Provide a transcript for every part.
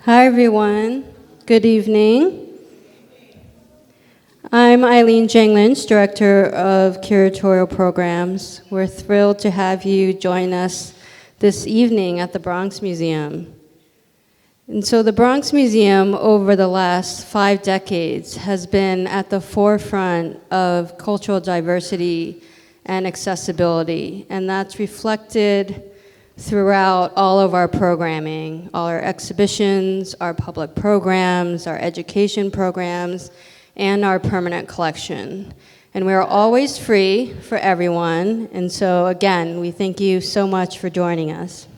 Hi, everyone. Good evening. I'm Eileen Jang Lynch, Director of Curatorial Programs. We're thrilled to have you join us this evening at the Bronx Museum. And so the Bronx Museum, over the last 5 decades, has been at the forefront of cultural diversity and accessibility, and that's reflected throughout all of our programming, all our exhibitions, our public programs, our education programs, and our permanent collection. And we're always free for everyone, and so again, we thank you so much for joining us.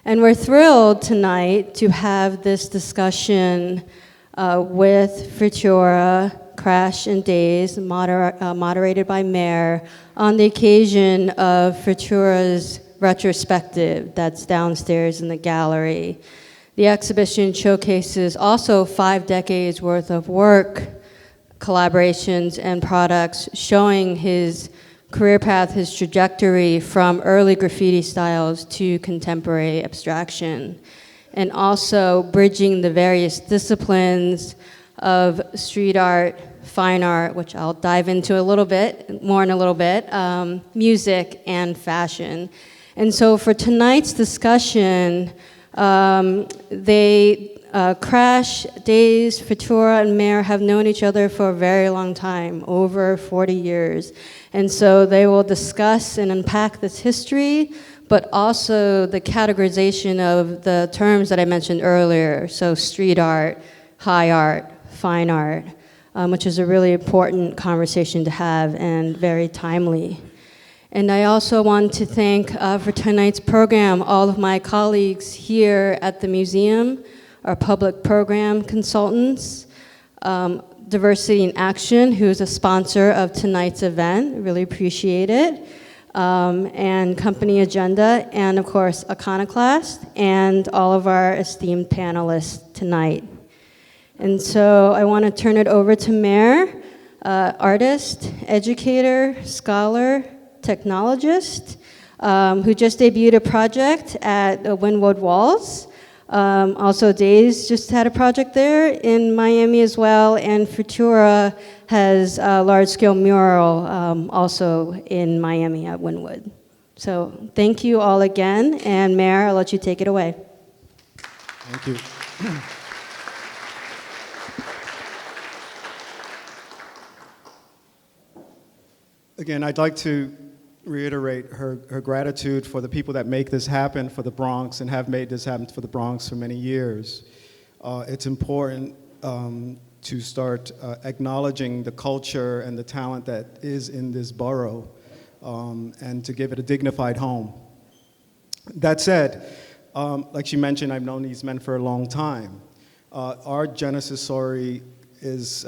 And we're thrilled tonight to have this discussion with FUTURA, Crash and DAZE, moderated by Mare, on the occasion of FUTURA's retrospective that's downstairs in the gallery. The exhibition showcases also 5 decades worth of work, collaborations, and products showing his career path, his trajectory from early graffiti styles to contemporary abstraction, and also bridging the various disciplines of street art, fine art, which I'll dive into a little bit, more in a little bit, music, and fashion. And so for tonight's discussion, Crash, DAZE, FUTURA, and Mare have known each other for a very long time, over 40 years. And so they will discuss and unpack this history, but also the categorization of the terms that I mentioned earlier, so street art, high art, fine art, which is a really important conversation to have and very timely. And I also want to thank, for tonight's program, all of my colleagues here at the museum, our public program consultants, Diversity in Action, who is a sponsor of tonight's event, really appreciate it, and Company Agenda, and of course, Iconoclast, and all of our esteemed panelists tonight. And so I want to turn it over to Mare, artist, educator, scholar, technologist, who just debuted a project at Wynwood Walls. Also, DAZE just had a project there in Miami as well, and FUTURA has a large-scale mural also in Miami at Wynwood. So thank you all again, and Mare, I'll let you take it away. Thank you. Again, I'd like to reiterate her gratitude for the people that make this happen for the Bronx and have made this happen for the Bronx for many years. It's important to start acknowledging the culture and the talent that is in this borough and to give it a dignified home. That said, like she mentioned, I've known these men for a long time. Our genesis story is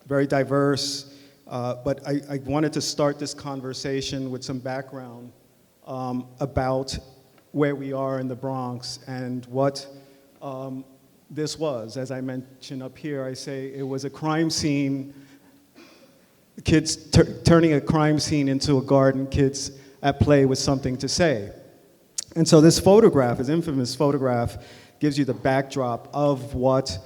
very diverse. But I wanted to start this conversation with some background about where we are in the Bronx and what this was. As I mentioned up here, I say it was a crime scene, kids turning a crime scene into a garden, kids at play with something to say. And so this photograph, this infamous photograph, gives you the backdrop of what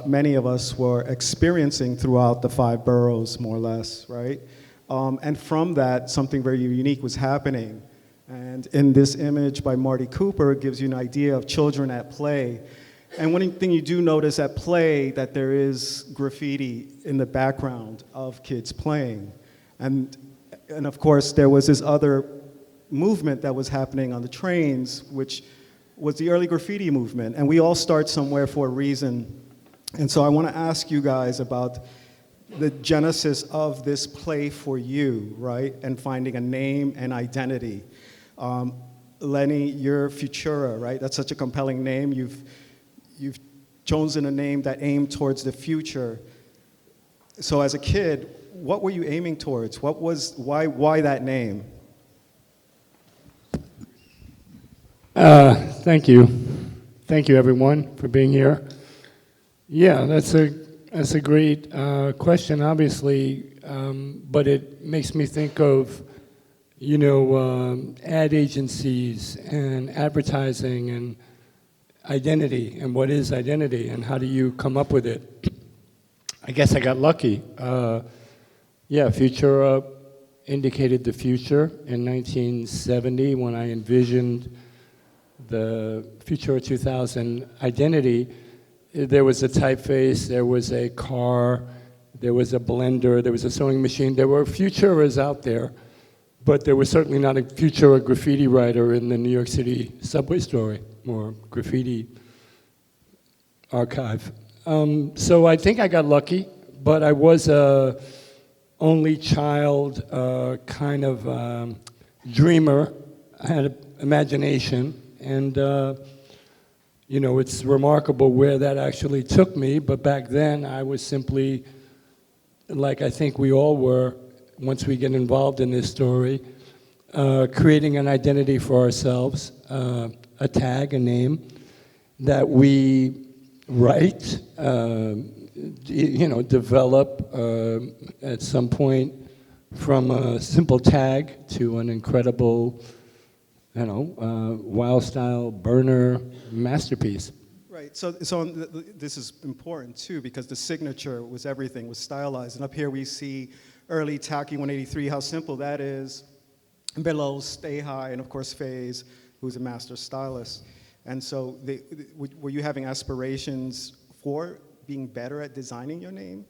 many of us were experiencing throughout the 5 boroughs, more or less, right? And from that, something very unique was happening. And in this image by Marty Cooper, it gives you an idea of children at play. And one thing you do notice at play, that there is graffiti in the background of kids playing. And of course, there was this other movement that was happening on the trains, which was the early graffiti movement. And we all start somewhere for a reason. And so I want to ask you guys about the genesis of this play for you, right? And finding a name and identity. Lenny, you're FUTURA, right? That's such a compelling name. You've chosen a name that aimed towards the future. So as a kid, what were you aiming towards? Why that name? Thank you. Thank you, everyone, for being here. Yeah, that's a great question, obviously, but it makes me think of, ad agencies and advertising and identity and what is identity and how do you come up with it. I guess I got lucky. Yeah, FUTURA indicated the future in 1970 when I envisioned the FUTURA 2000 identity. There was a typeface, there was a car, there was a blender, there was a sewing machine. There were Futuras out there, but there was certainly not a FUTURA graffiti writer in the New York City subway story or graffiti archive. So I think I got lucky, but I was a only child, kind of dreamer. I had an imagination, and you know, it's remarkable where that actually took me, but back then I was simply, like I think we all were, once we get involved in this story, creating an identity for ourselves, a tag, a name, that we write, you know, develop at some point from a simple tag to an incredible, you know, wild-style burner masterpiece. Right, so this is important too because the signature was everything, was stylized. And up here we see early Tacky 183, how simple that is. Below, Stay High, and of course Faze, who's a master stylist. And so were you having aspirations for being better at designing your name?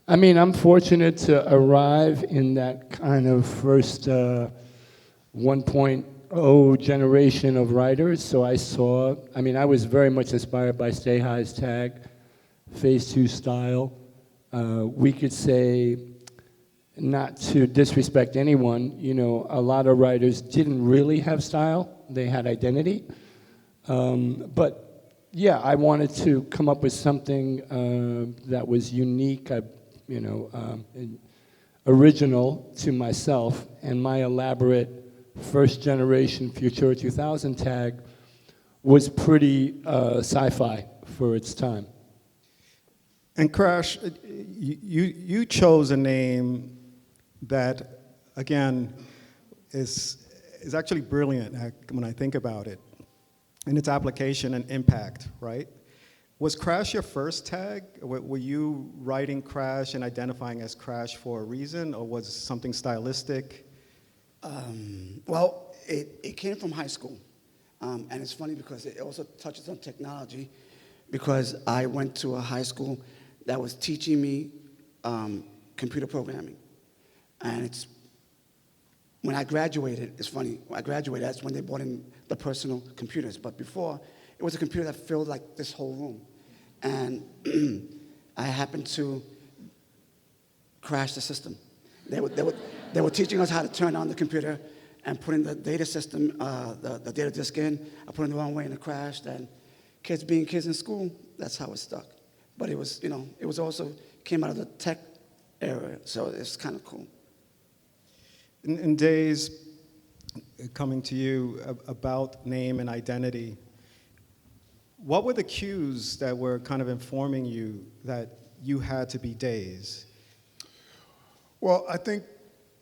I mean, I'm fortunate to arrive in that kind of first 1.0 generation of writers. So I saw, I mean, I was very much inspired by Stay High's tag, Phase 2 style. We could say, not to disrespect anyone, you know, a lot of writers didn't really have style. They had identity. But yeah, I wanted to come up with something that was unique, you know, original to myself, and my elaborate first generation FUTURA 2000 tag was pretty sci-fi for its time. And Crash, you chose a name that, again, is actually brilliant when I think about it, in its application and impact, right? Was Crash your first tag? Were you writing Crash and identifying as Crash for a reason, or was it something stylistic? Well, it came from high school. And it's funny because it also touches on technology, because I went to a high school that was teaching me computer programming. And when I graduated, it's funny, when I graduated, that's when they brought in the personal computers. But before, it was a computer that filled like this whole room. And I happened to crash the system. They were teaching us how to turn on the computer and put in the data system, the data disk in. I put it in the wrong way and it crashed. And kids being kids in school, that's how it stuck. But it was, you know, it was also, came out of the tech era, so it's kind of cool. In DAZE, coming to you about name and identity, what were the cues that were kind of informing you that you had to be DAZE? Well, I think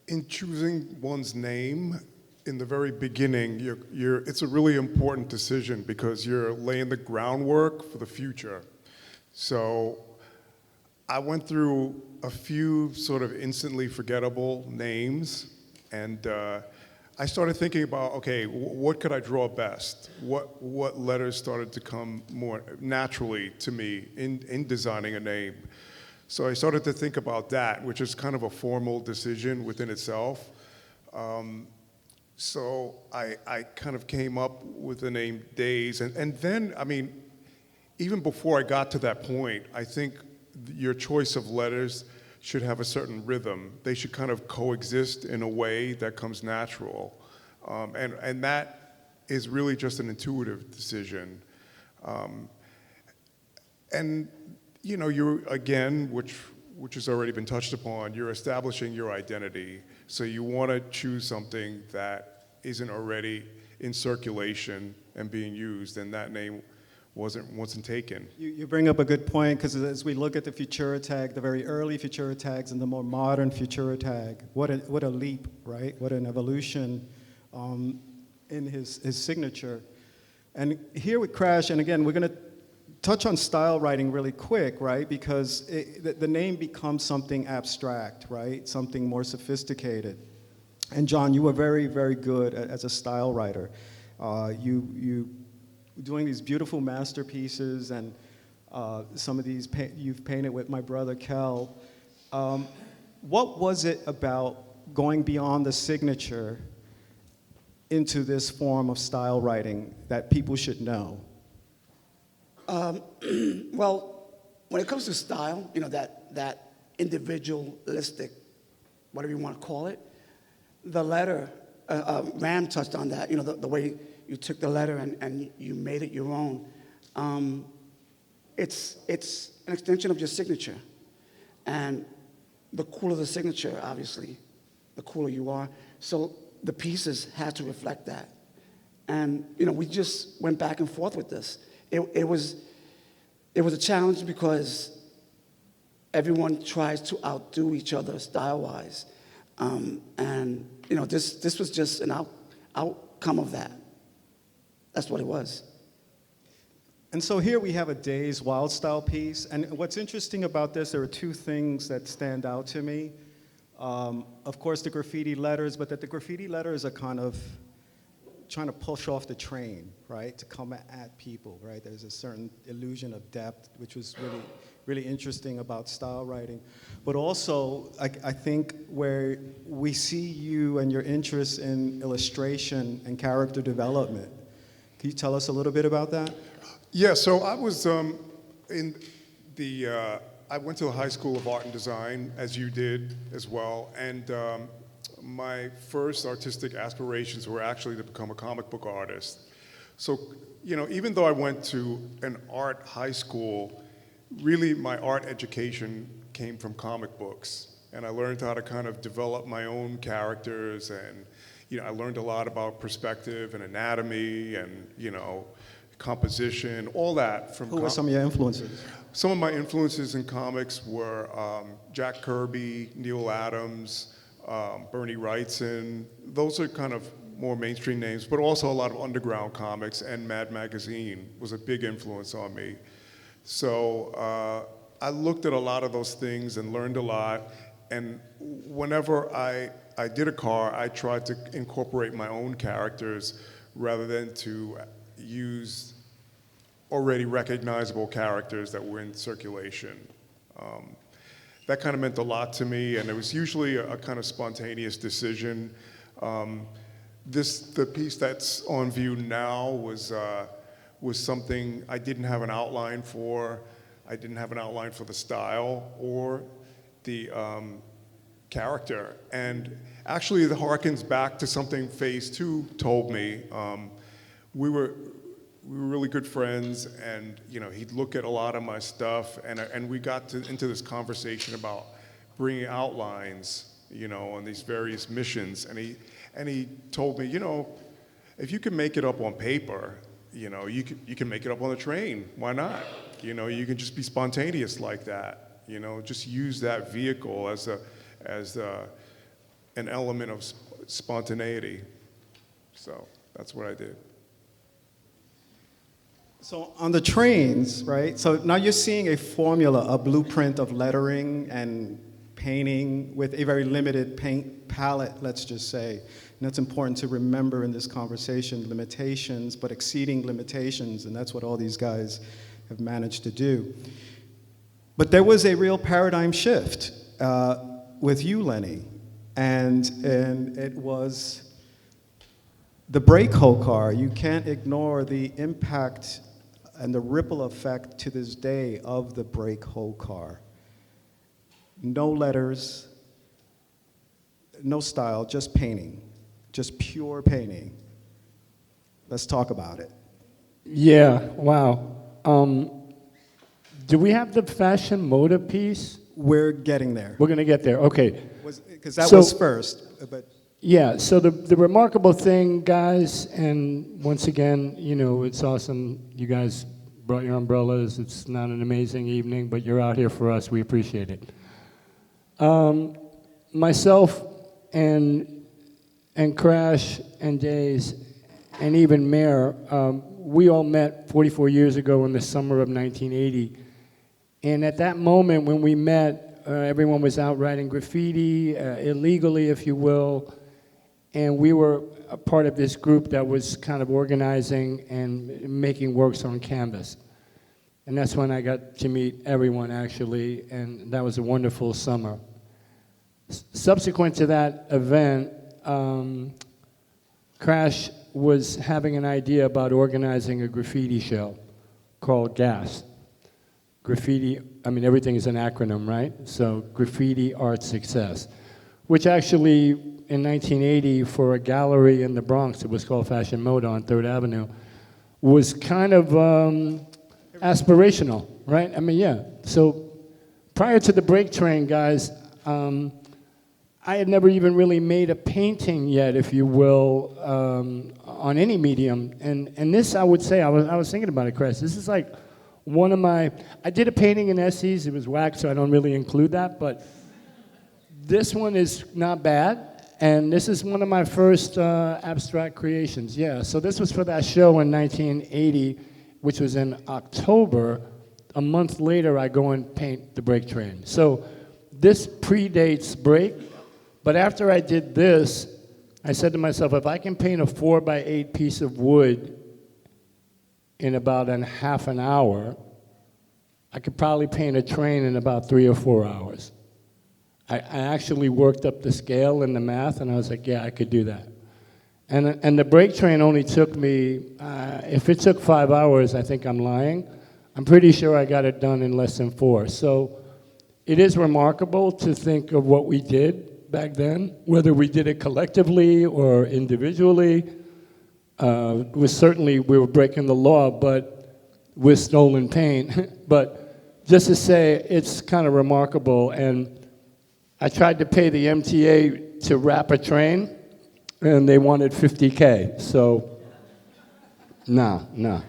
in choosing one's name in the very beginning, it's a really important decision because you're laying the groundwork for the future. So I went through a few sort of instantly forgettable names, and I started thinking about, okay, what could I draw best? What letters started to come more naturally to me in designing a name? So I started to think about that, which is kind of a formal decision within itself. So I kind of came up with the name DAZE, and then, I mean, even before I got to that point, I think your choice of letters should have a certain rhythm. They should kind of coexist in a way that comes natural. And that is really just an intuitive decision. And you know, you're, again, which has already been touched upon, you're establishing your identity. So you want to choose something that isn't already in circulation and being used, and that name wasn't taken. You bring up a good point, because as we look at the Futura tag, the very early Futura tags and the more modern Futura tag, what a leap, right? What an evolution in his signature. And here with Crash, and again, we're going to touch on style writing really quick, right? Because the name becomes something abstract, right? Something more sophisticated. And John, you were very, very good as a style writer. You doing these beautiful masterpieces, and some of these you've painted with my brother Kel. What was it about going beyond the signature into this form of style writing that people should know? Well, when it comes to style, you know, that individualistic, whatever you want to call it, the letter, Ram touched on that, you know, the way you took the letter and you made it your own. It's an extension of your signature. And the cooler the signature, obviously, the cooler you are. So the pieces had to reflect that. And, you know, we just went back and forth with this. It was a challenge because everyone tries to outdo each other style-wise. And, you know, this was just an outcome of that. That's what it was. And so here we have a DAZE wild style piece. And what's interesting about this, there are two things that stand out to me. Of course, the graffiti letters, but that the graffiti letters are kind of trying to push off the train, right, to come at people, right? There's a certain illusion of depth, which was really, really interesting about style writing. But also, I think where we see you and your interest in illustration and character development. Can you tell us a little bit about that? Yeah, so I was I went to the High School of Art and Design, as you did as well, and my first artistic aspirations were actually to become a comic book artist. So, you know, even though I went to an art high school, really my art education came from comic books. And I learned how to kind of develop my own characters, and, you know, I learned a lot about perspective and anatomy and, you know, composition, all that from. Who were some of your influences? Some of my influences in comics were Jack Kirby, Neil Adams, Bernie Wrightson. Those are kind of more mainstream names, but also a lot of underground comics, and Mad Magazine was a big influence on me. So I looked at a lot of those things and learned a lot, and whenever I did a car, I tried to incorporate my own characters rather than to use already recognizable characters that were in circulation. That kind of meant a lot to me, and it was usually a kind of spontaneous decision. The piece that's on view now was something I didn't have an outline for. I didn't have an outline for the style or the character. And actually, it harkens back to something Phase 2 told me. We were really good friends, and, you know, he'd look at a lot of my stuff, and we got into this conversation about bringing outlines, you know, on these various missions, and he told me, you know, if you can make it up on paper, you know, you can make it up on the train. Why not? You know, you can just be spontaneous like that. You know, just use that vehicle as an element of spontaneity. So that's what I did. So on the trains, right? So now you're seeing a formula, a blueprint of lettering and painting with a very limited paint palette, let's just say. And that's important to remember in this conversation, limitations, but exceeding limitations, and that's what all these guys have managed to do. But there was a real paradigm shift with you, Lenny, and it was the brake hoe car. You can't ignore the impact and the ripple effect to this day of the brake hoe car. No letters, no style, just painting, just pure painting. Let's talk about it. Yeah, wow. Do we have the fashion Moda piece? We're getting there. We're going to get there, okay. Because that was first, but... Yeah, so the remarkable thing, guys, and once again, you know, it's awesome you guys brought your umbrellas. It's not an amazing evening, but you're out here for us. We appreciate it. Myself and Crash and Daze and even Mare, we all met 44 years ago in the summer of 1980. And at that moment when we met, everyone was out writing graffiti, illegally, if you will. And we were a part of this group that was kind of organizing and making works on canvas. And that's when I got to meet everyone, actually, and that was a wonderful summer. Subsequent to that event, Crash was having an idea about organizing a graffiti show called GAS. Graffiti, I mean, everything is an acronym, right? So Graffiti Art Success, which actually in 1980 for a gallery in the Bronx, it was called Fashion Moda on 3rd Avenue, was kind of aspirational, right? I mean, yeah. So prior to the break train, guys, I had never even really made a painting yet, if you will, on any medium. And this, I would say, I was thinking about it, Chris. This is like one of my, I did a painting in Estes. It was wax, so I don't really include that. But this one is not bad. And this is one of my first abstract creations. Yeah, so this was for that show in 1980, which was in October. A month later, I go and paint the break train. So this predates break. But after I did this, I said to myself, if I can paint a 4x8 piece of wood in about half an hour, I could probably paint a train in about 3 or 4 hours. I actually worked up the scale and the math, and I was like, yeah, I could do that. And the break train only took me, if it took 5 hours, I think I'm lying. I'm pretty sure I got it done in less than 4. So it is remarkable to think of what we did back then, whether we did it collectively or individually. We were breaking the law, but with stolen paint. But just to say, it's kind of remarkable. And I tried to pay the MTA to wrap a train, and they wanted $50K. So, no.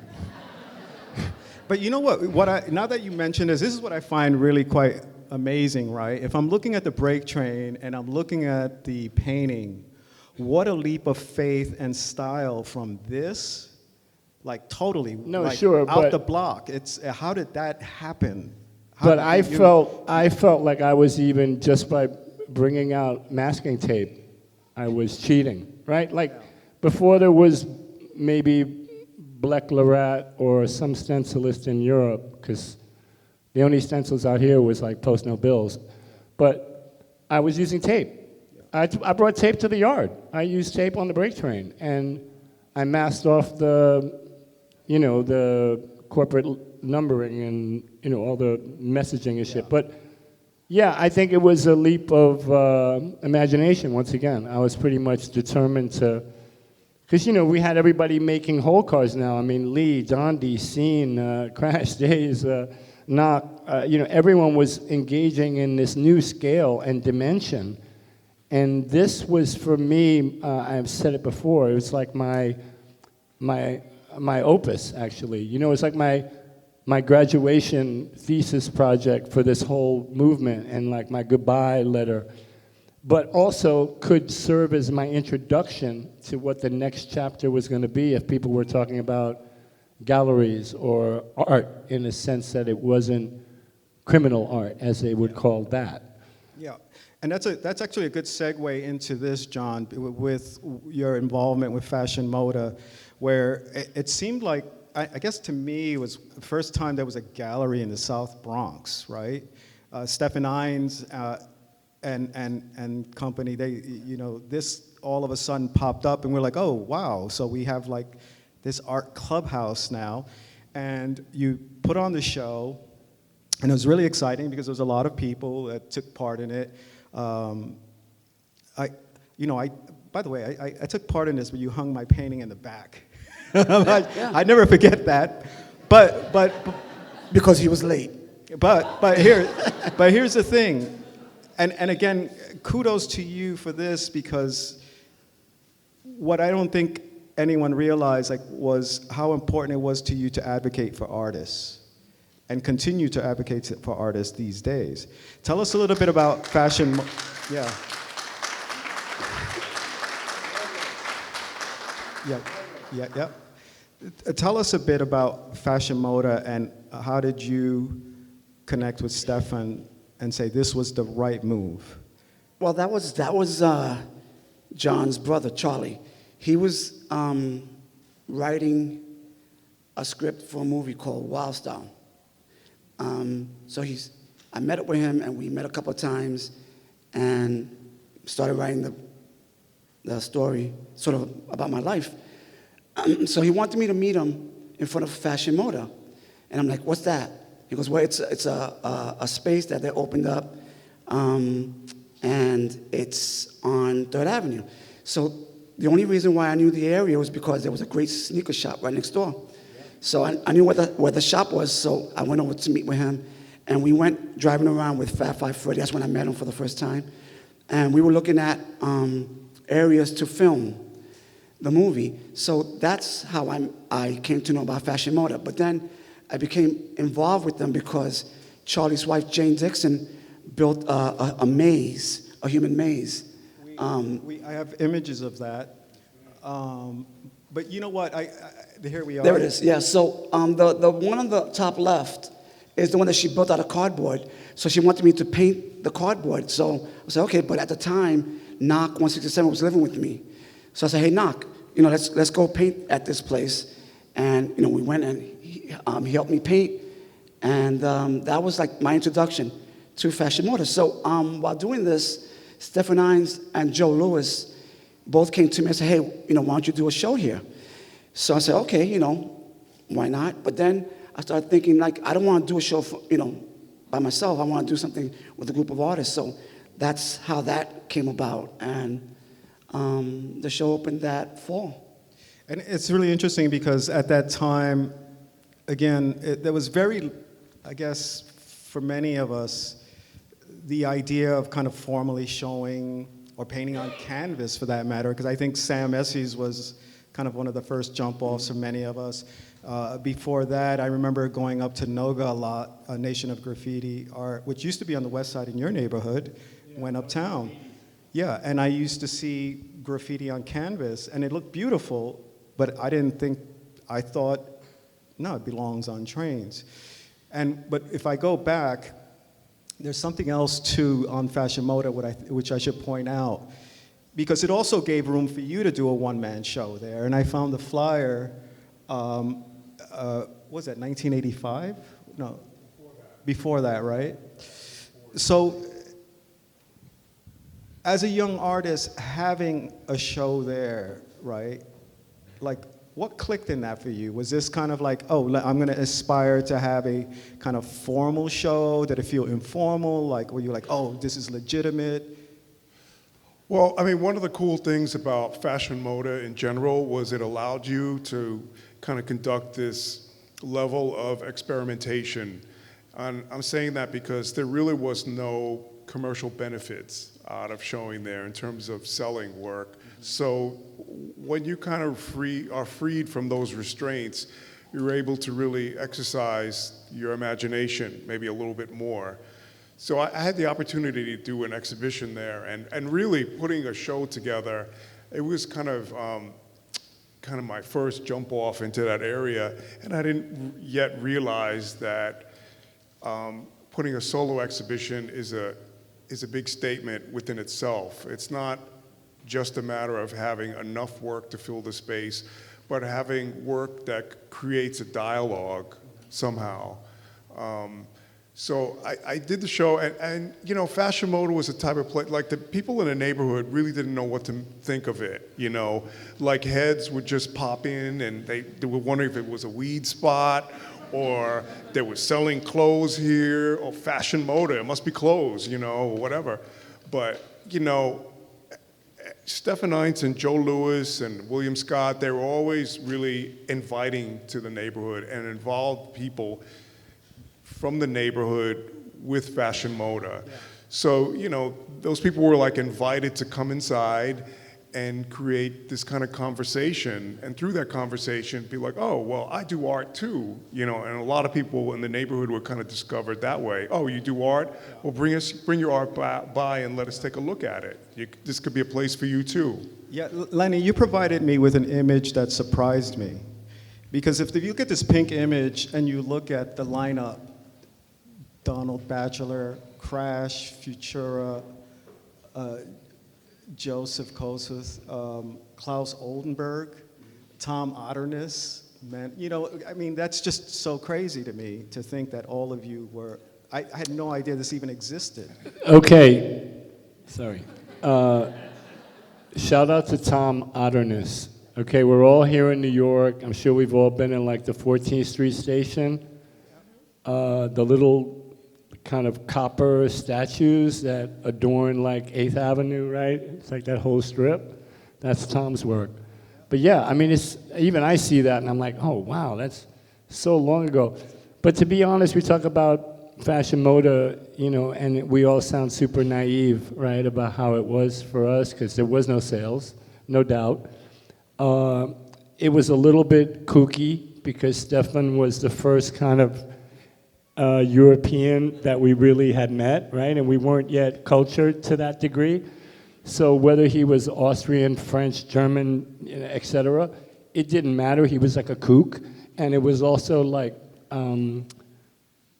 But you know what? Now that you mention this is what I find really quite amazing, right? If I'm looking at the break train and I'm looking at the painting, what a leap of faith and style from this, like totally, No, like sure, out but the block. It's how did that happen? But I felt like I was even, just by bringing out masking tape, I was cheating, right? Like before there was maybe Black Lorette or some stencilist in Europe, because the only stencils out here was like Post No Bills. But I was using tape. I brought tape to the yard. I used tape on the break train, and I masked off the corporate numbering and all the messaging and shit. But yeah, I think it was a leap of imagination. Once again, I was pretty much determined to, because we had everybody making whole cars now. I mean, Lee, Dondi, Scene, Crash Days, Knock. Everyone was engaging in this new scale and dimension. And this was, for me, I've said it before, it was like my opus, actually. It's like my graduation thesis project for this whole movement, and like my goodbye letter, but also could serve as my introduction to what the next chapter was going to be if people were talking about galleries or art, in a sense that it wasn't criminal art, as they would call that. Yeah, and that's actually a good segue into this, John, with your involvement with Fashion Moda, where it seemed like, I guess to me, it was the first time there was a gallery in the South Bronx, right? Stephen Ines and company, this all of a sudden popped up, and we're like, oh, wow, so we have like this art clubhouse now. And you put on the show, and it was really exciting because there was a lot of people that took part in it. By the way, I took part in this, but you hung my painting in the back. I never forget that, but Because he was late. but here's the thing, and again, kudos to you for this, because what I don't think anyone realized was how important it was to you to advocate for artists, and continue to advocate for artists these days. Tell us a little bit about Fashion. Yeah. Tell us a bit about Fashion Moda and how did you connect with Stefan and say this was the right move? Well, that was John's brother, Charlie. He was writing a script for a movie called Wild Style. I met up with him, and we met a couple of times, and started writing the story, sort of about my life. So he wanted me to meet him in front of Fashion Moda, and I'm like, "What's that?" He goes, "Well, it's a space that they opened up, and it's on 3rd Avenue." So the only reason why I knew the area was because there was a great sneaker shop right next door. So I knew where the shop was, so I went over to meet with him, and we went driving around with Fat Five Freddy. That's when I met him for the first time. And we were looking at areas to film the movie. So that's how I came to know about Fashion Moda. But then I became involved with them because Charlie's wife, Jane Dixon, built a maze, a human maze. I have images of that. But you know what? Here we are. There it is. Yeah. So the one on the top left is the one that she built out of cardboard. So she wanted me to paint the cardboard. So I said, okay. But at the time, Knock 167 was living with me. So I said, hey, Knock, let's go paint at this place. And we went, and he helped me paint. And that was like my introduction to Fashion Moda. So while doing this, Stephen Hines and Joe Lewis both came to me and said, hey, why don't you do a show here? So I said, okay, why not? But then I started thinking, like, I don't want to do a show for, by myself. I want to do something with a group of artists. So that's how that came about. And the show opened that fall. And it's really interesting because at that time, again, there was very, I guess, for many of us, the idea of kind of formally showing or painting on canvas, for that matter, because I think Sam Esses was kind of one of the first jump-offs for many of us. Before that, I remember going up to Noga a lot, a Nation of Graffiti art, which used to be on the west side in your neighborhood, went uptown. Yeah, and I used to see graffiti on canvas, and it looked beautiful, but I thought, no, it belongs on trains. But if I go back, there's something else too on Fashion Moda which I should point out, because it also gave room for you to do a one-man show there. And I found the flyer, was that 1985? No, before that, right? So as a young artist, having a show there, right? Like, what clicked in that for you? Was this kind of like, oh, I'm going to aspire to have a kind of formal show? Did it feel informal? Like, were you like, oh, this is legitimate? Well, I mean, one of the cool things about Fashion Moda in general was it allowed you to kind of conduct this level of experimentation. And I'm saying that because there really was no commercial benefits out of showing there in terms of selling work. So when you kind of are freed from those restraints, you're able to really exercise your imagination maybe a little bit more. So I had the opportunity to do an exhibition there, and really putting a show together. It was kind of my first jump off into that area, and I didn't yet realize that putting a solo exhibition is a big statement within itself. It's not just a matter of having enough work to fill the space, but having work that creates a dialogue somehow. So I did the show, and Fashion Moda was a type of place, like the people in the neighborhood really didn't know what to think of it, Like heads would just pop in, and they were wondering if it was a weed spot, or they were selling clothes here, or Fashion Moda, it must be clothes, or whatever. But, Stephen Hines and Joe Lewis and William Scott, they were always really inviting to the neighborhood and involved people from the neighborhood with Fashion Moda. Yeah. So, those people were like invited to come inside and create this kind of conversation, and through that conversation be like, oh, well, I do art too, and a lot of people in the neighborhood were kind of discovered that way. Oh, you do art? Well, bring your art by and let us take a look at it. This could be a place for you too. Yeah, Lenny, you provided me with an image that surprised me. Because if you look at this pink image and you look at the lineup, Donald Batchelor, Crash, Futura, Joseph Kosuth, Klaus Oldenburg, Tom Otterness, man, you know, I mean, that's just so crazy to me to think that all of you were, I had no idea this even existed. Okay, sorry. Shout out to Tom Otterness. Okay, we're all here in New York. I'm sure we've all been in like the 14th Street station. The little kind of copper statues that adorn like 8th Avenue, right? It's like that whole strip. That's Tom's work. But yeah, I mean, it's, even I see that and I'm like, oh wow, that's so long ago. But to be honest, we talk about fashion moda, you know, and we all sound super naive, right, about how it was for us, because there was no sales, no doubt. It was a little bit kooky because Stefan was the first kind of European that we really had met, right? And we weren't yet cultured to that degree. So whether he was Austrian, French, German, etc., it didn't matter. He was like a kook. And it was also like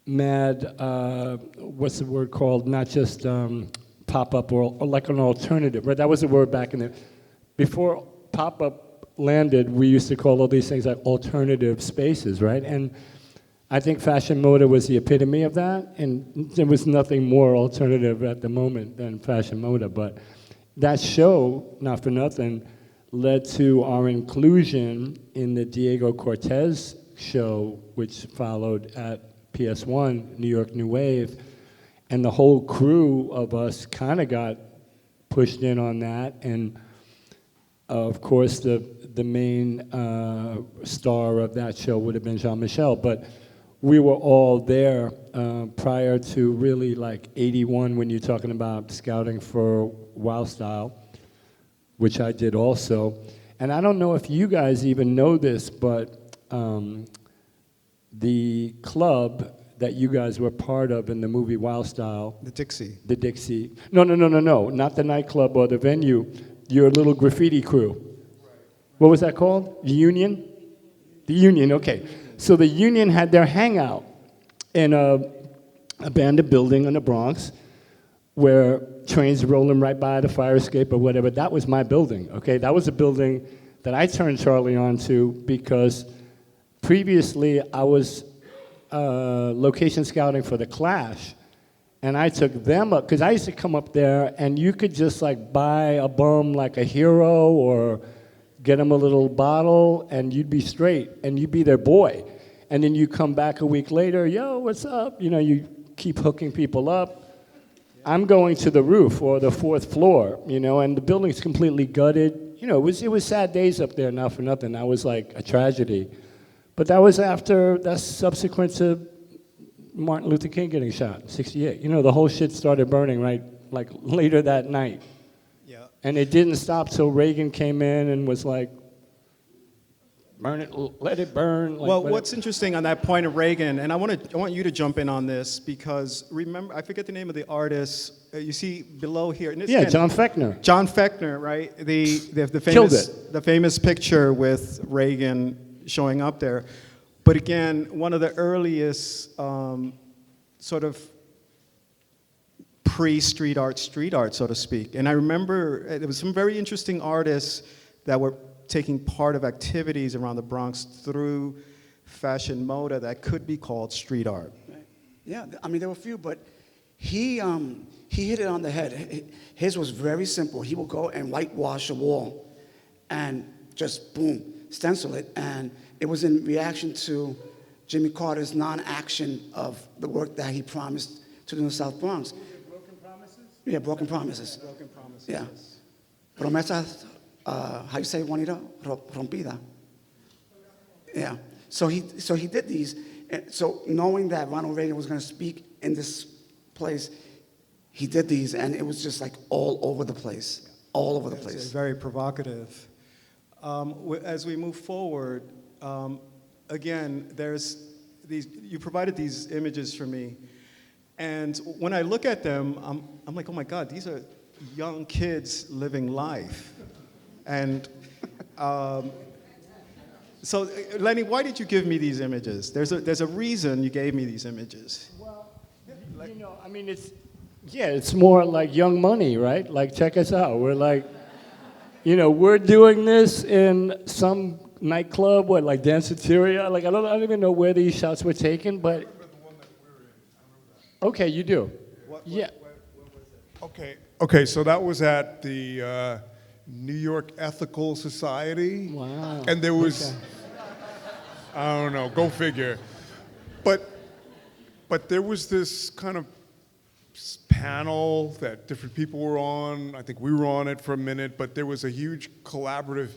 mad, what's the word called? Not just pop-up or like an alternative, right? That was the word back in the, before pop-up landed, we used to call all these things like alternative spaces, right? And I think fashion moda was the epitome of that, and there was nothing more alternative at the moment than fashion moda. But that show, not for nothing, led to our inclusion in the Diego Cortez show, which followed at PS1, New York New Wave, and the whole crew of us kind of got pushed in on that, and of course the main star of that show would have been Jean-Michel, but we were all there prior to really like 81 when you're talking about scouting for Wild Style, which I did also. And I don't know if you guys even know this, but the club that you guys were part of in the movie Wild Style. The Dixie. The Dixie. No, not the nightclub or the venue. Your little graffiti crew. What was that called? The Union? The Union, okay. So the Union had their hangout in a abandoned building in the Bronx where trains rolling right by, the fire escape or whatever. That was my building, okay? That was a building that I turned Charlie on to because previously I was location scouting for The Clash, and I took them up, because I used to come up there and you could just like buy a bum like a hero or get them a little bottle and you'd be straight and you'd be their boy. And then you come back a week later, yo, what's up? You know, you keep hooking people up. I'm going to the roof or the 4th floor, you know, and the building's completely gutted. You know, it was sad days up there, not for nothing. That was like a tragedy. But that was that's subsequent to Martin Luther King getting shot in 68. You know, the whole shit started burning right, like later that night. Yeah. And it didn't stop till Reagan came in and was like, burn it, let it burn. Like, Well, what's interesting on that point of Reagan, and I want you to jump in on this, because remember, I forget the name of the artist. You see below here. And Yeah, John Fechner. John Fechner, right? The Killed famous it. the famous picture with Reagan showing up there. But again, one of the earliest sort of pre-street art, so to speak. And I remember there was some very interesting artists that were taking part of activities around the Bronx through fashion moda that could be called street art. Right. Yeah, I mean, there were a few, but he hit it on the head. His was very simple. He would go and whitewash a wall and just, boom, stencil it. And it was in reaction to Jimmy Carter's non-action of the work that he promised to do in the South Bronx. Broken Promises? Yeah, Broken Promises. Broken promises. Yeah. Promesas, how you say, Juanita? Rompida. Yeah. So he did these. And so knowing that Ronald Reagan was going to speak in this place, he did these, and it was just like all over the place. All over the It's place. very provocative. As we move forward, again, there's these. You provided these images for me, and when I look at them, I'm like, oh my God, these are young kids living life, and So, Lenny, why did you give me these images? There's a reason you gave me these images. Well, you know, I mean, it's more like Young Money, right? Like, check us out. We're like, you know, we're doing this in some nightclub, like Danceteria. Like, I don't even know where these shots were taken, but. Okay, you do. Yeah. Okay, so that was at the New York Ethical Society. Wow. And there was, Okay. I don't know, go figure. But there was this kind of panel that different people were on. I think we were on it for a minute, but there was a huge collaborative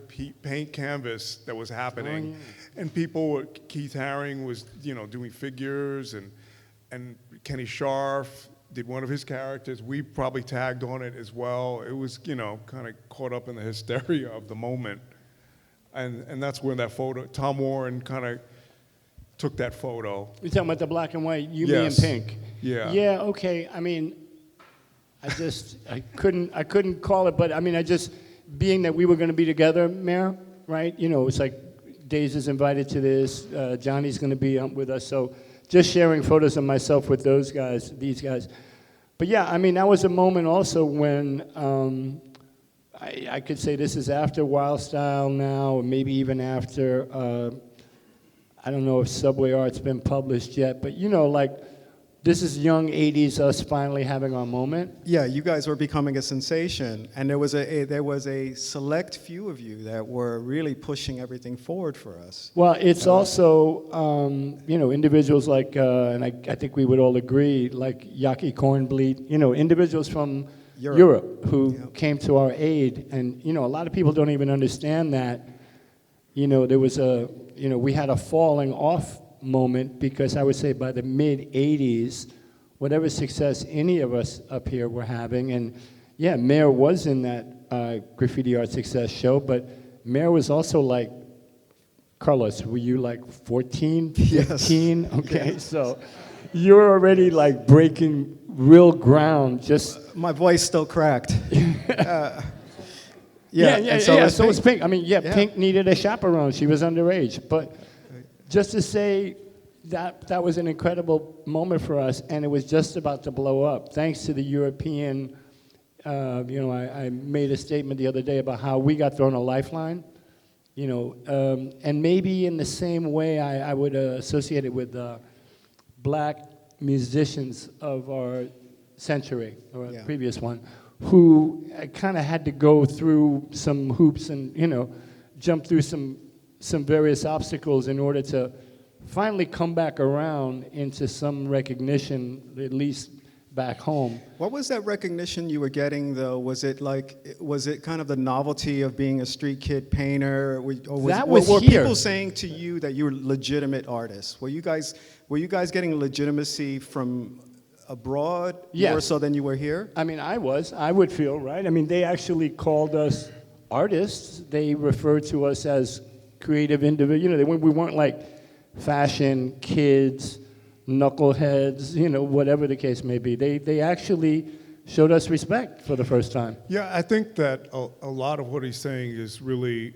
paint canvas that was happening. Oh, yeah. And people, Keith Haring was, you know, doing figures, and Kenny Scharf did one of his characters. We probably tagged on it as well. It was, you know, kind of caught up in the hysteria of the moment. And that's when that photo, Tom Warren kind of took that photo. You're talking about the black and white, you, Yes. me, and pink. Yeah. Yeah, okay. I mean, I couldn't call it, but I mean, being that we were going to be together, Mayor, right? You know, it's like DAZE is invited to this, Johnny's going to be with us, so just sharing photos of myself with these guys. But yeah, I mean, that was a moment also when I could say this is after Wild Style now, or maybe even after, I don't know if Subway Art's been published yet, but you know, like, this is young 80s, us finally having our moment. Yeah, you guys were becoming a sensation, and there was a select few of you that were really pushing everything forward for us. Well, it's also, you know, individuals like, and I think we would all agree, like Yaki Kornbleet, you know, individuals from Europe who came to our aid. And, you know, a lot of people don't even understand that, you know, there was we had a falling off moment because I would say by the mid-'80s, whatever success any of us up here were having, and yeah, Mare was in that graffiti art success show, but Mare was also like, Carlos, were you like 14, 15? Yes. Okay, yes. So you're already like breaking real ground. Just my voice still cracked. So was Pink. I mean, Pink needed a chaperone. She was underage, but just to say that was an incredible moment for us, and it was just about to blow up. Thanks to the European, I made a statement the other day about how we got thrown a lifeline, you know, and maybe in the same way I would associate it with black musicians of our century, or the previous one, who kind of had to go through some hoops and, you know, jump through some various obstacles in order to finally come back around into some recognition, at least back home. What was that recognition you were getting, though? Was it kind of the novelty of being a street kid painter? Were people saying to you that you were legitimate artists? Were you guys getting legitimacy from abroad more so than you were here? I mean, I would feel, right? I mean, they actually called us artists. They referred to us as creative individuals. You know, we weren't like fashion kids, knuckleheads, you know, whatever the case may be. They actually showed us respect for the first time. Yeah, I think that a lot of what he's saying is really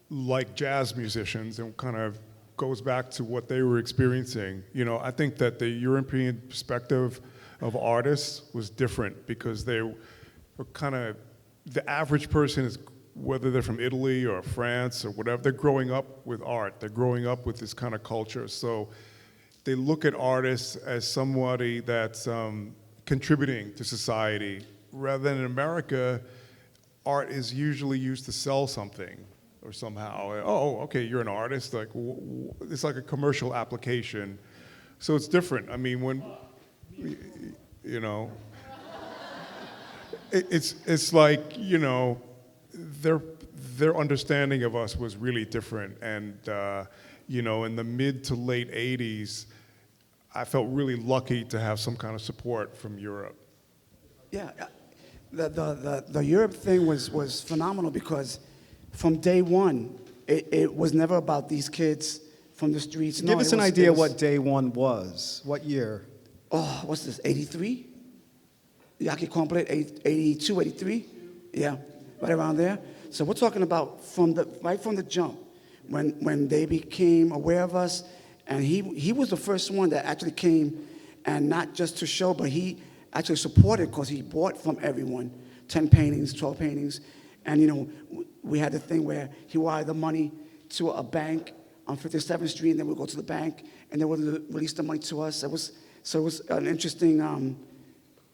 like jazz musicians and kind of goes back to what they were experiencing. You know, I think that the European perspective of artists was different because they were kind of, the average person is, whether they're from Italy or France or whatever, they're growing up with art. They're growing up with this kind of culture. So they look at artists as somebody that's contributing to society. Rather than in America, art is usually used to sell something or somehow. Oh, okay, you're an artist. Like, it's like a commercial application. So it's different. I mean, when, you know, it's like, you know, their understanding of us was really different, and you know, in the mid to late '80s, I felt really lucky to have some kind of support from Europe. Yeah, the Europe thing was phenomenal because from day one, it was never about these kids from the streets. Give us an idea what day one was. What year? Oh, what's this? 83? Yaki Complete, 82, 83? Yeah. Right around there. So we're talking about right from the jump. when they became aware of us, and he was the first one that actually came, and not just to show, but he actually supported, because he bought from everyone 10 paintings, 12 paintings, and we had the thing where he wired the money to a bank on 57th Street, and then we'd go to the bank, and they would release the money to us. It was an interesting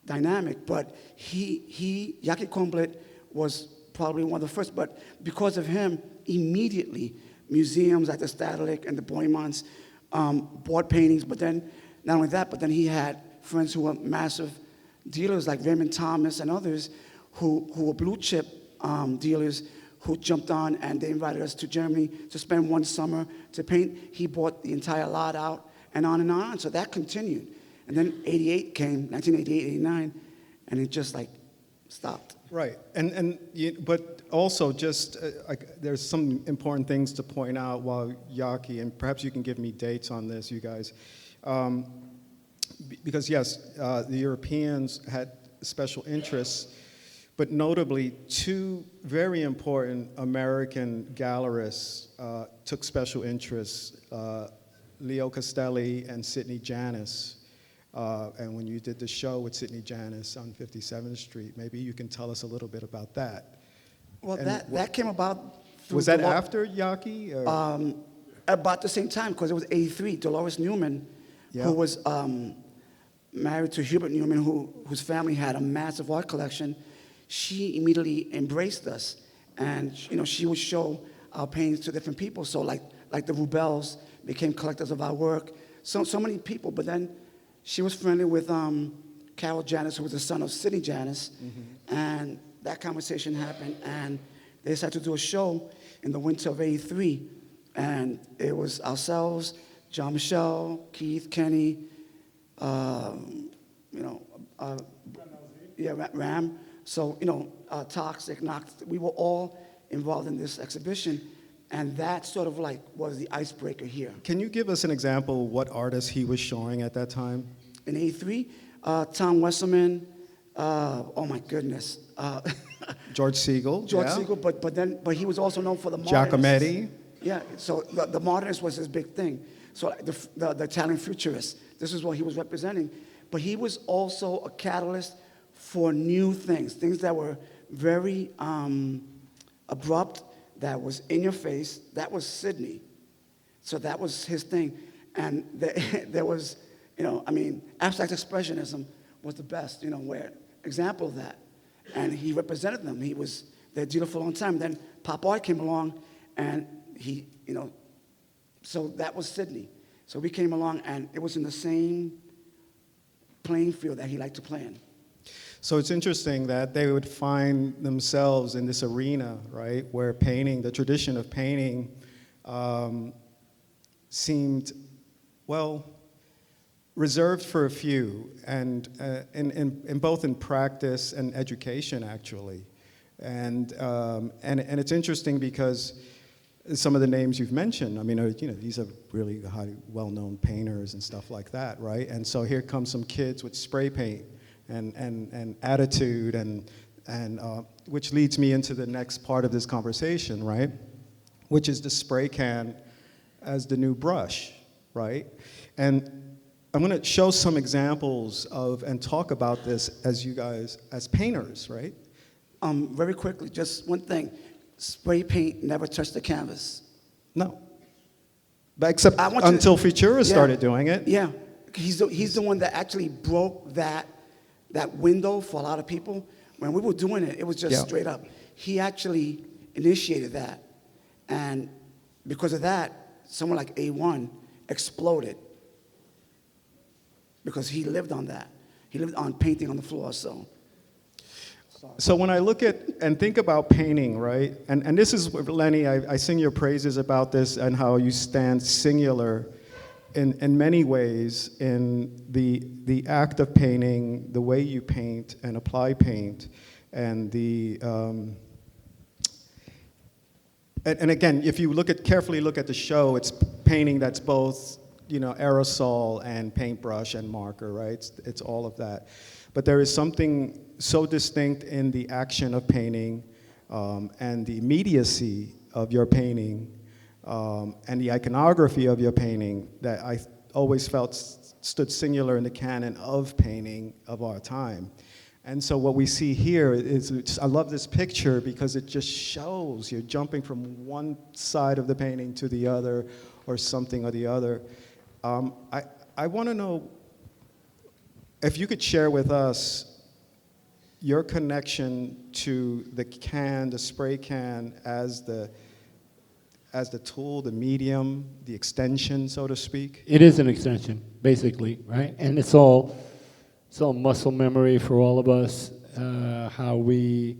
dynamic, but Yaki Komblet was probably one of the first, but because of him, immediately, museums like the Stadelijk and the Boymans bought paintings, but then, not only that, but then he had friends who were massive dealers like Raymond Thomas and others who were blue chip dealers who jumped on, and they invited us to Germany to spend one summer to paint. He bought the entire lot out, and on and on. So that continued. And then 88 came, 1988, 89, and it just like stopped. Right, but also just there's some important things to point out while Yaki, and perhaps you can give me dates on this, you guys, because yes, the Europeans had special interests, but notably two very important American gallerists took special interests, Leo Castelli and Sidney Janis. And when you did the show with Sidney Janis on 57th Street, maybe you can tell us a little bit about that. Well, that came about through... Was that after Yaki? Or? About the same time, because it was 83. Dolores Newman, who was married to Hubert Newman, whose family had a massive art collection, she immediately embraced us. And she would show our paintings to different people. So like the Rubels became collectors of our work. So many people, but then she was friendly with Carol Janis, who was the son of Sidney Janis, and that conversation happened, and they decided to do a show in the winter of '83, and it was ourselves, John Michel, Keith, Kenny, Ram. So Toxic, Knox. We were all involved in this exhibition, and that sort of like was the icebreaker here. Can you give us an example of what artists he was showing at that time? In '83, Tom Wesselman, oh my goodness. George Siegel. George Siegel, but he was also known for the modernists. Giacometti. Yeah, so the modernist was his big thing. So like the Italian futurists, this is what he was representing. But he was also a catalyst for new things that were very abrupt, that was in your face. That was Sidney. So that was his thing. And there was, abstract expressionism was the best, where example of that. And he represented them. He was their dealer for a long time. Then pop art came along, and he, so that was Sidney. So we came along, and it was in the same playing field that he liked to play in. So it's interesting that they would find themselves in this arena, right, where painting, the tradition of painting, seemed, well, reserved for a few, and in both in practice and education, actually. And it's interesting because some of the names you've mentioned, these are really highly well-known painters and stuff like that, right? And so here comes some kids with spray paint and attitude, and which leads me into the next part of this conversation, right? Which is the spray can as the new brush, right? And I'm going to show some examples of and talk about this as you guys, as painters, right? Very quickly, just one thing. Spray paint never touched the canvas. No. But except until Futura started doing it. Yeah. He's the one that actually broke that window for a lot of people. When we were doing it, it was just straight up. He actually initiated that. And because of that, someone like A1 exploded. Because he lived on that. He lived on painting on the floor, so. So when I look at and think about painting, right, and this is, Lenny, I sing your praises about this and how you stand singular in many ways in the act of painting, the way you paint and apply paint, and and again, if you carefully look at the show, it's painting that's both, aerosol and paintbrush and marker, right? It's all of that. But there is something so distinct in the action of painting and the immediacy of your painting and the iconography of your painting that I always felt stood singular in the canon of painting of our time. And so what we see here is, I love this picture because it just shows you're jumping from one side of the painting to the other, or something or the other. I want to know if you could share with us your connection to the can, the spray can, as the tool, the medium, the extension, so to speak. It is an extension, basically, right? And it's all muscle memory for all of us, how we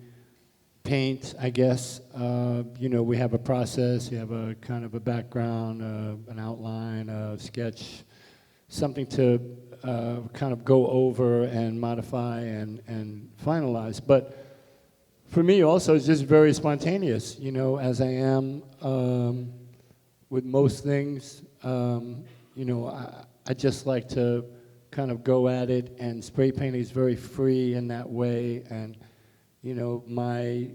paint, I guess. We have a process, you have a kind of a background, an outline, a sketch, something to kind of go over and modify and finalize. But for me also, it's just very spontaneous, as I am with most things. I just like to kind of go at it, and spray painting is very free in that way, and my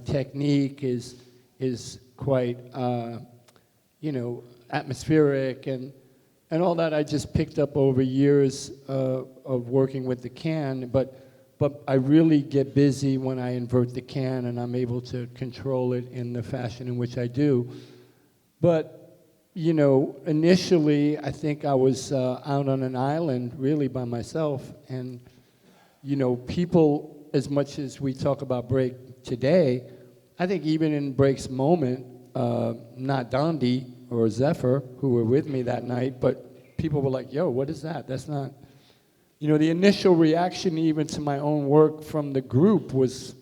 technique is quite atmospheric and all that. I just picked up over years of working with the can, but I really get busy when I invert the can, and I'm able to control it in the fashion in which I do. But initially, I think I was out on an island, really by myself, and, people, as much as we talk about break today, I think even in break's moment, not Dondi or Zephyr, who were with me that night, but people were like, yo, what is that? That's not, the initial reaction even to my own work from the group was,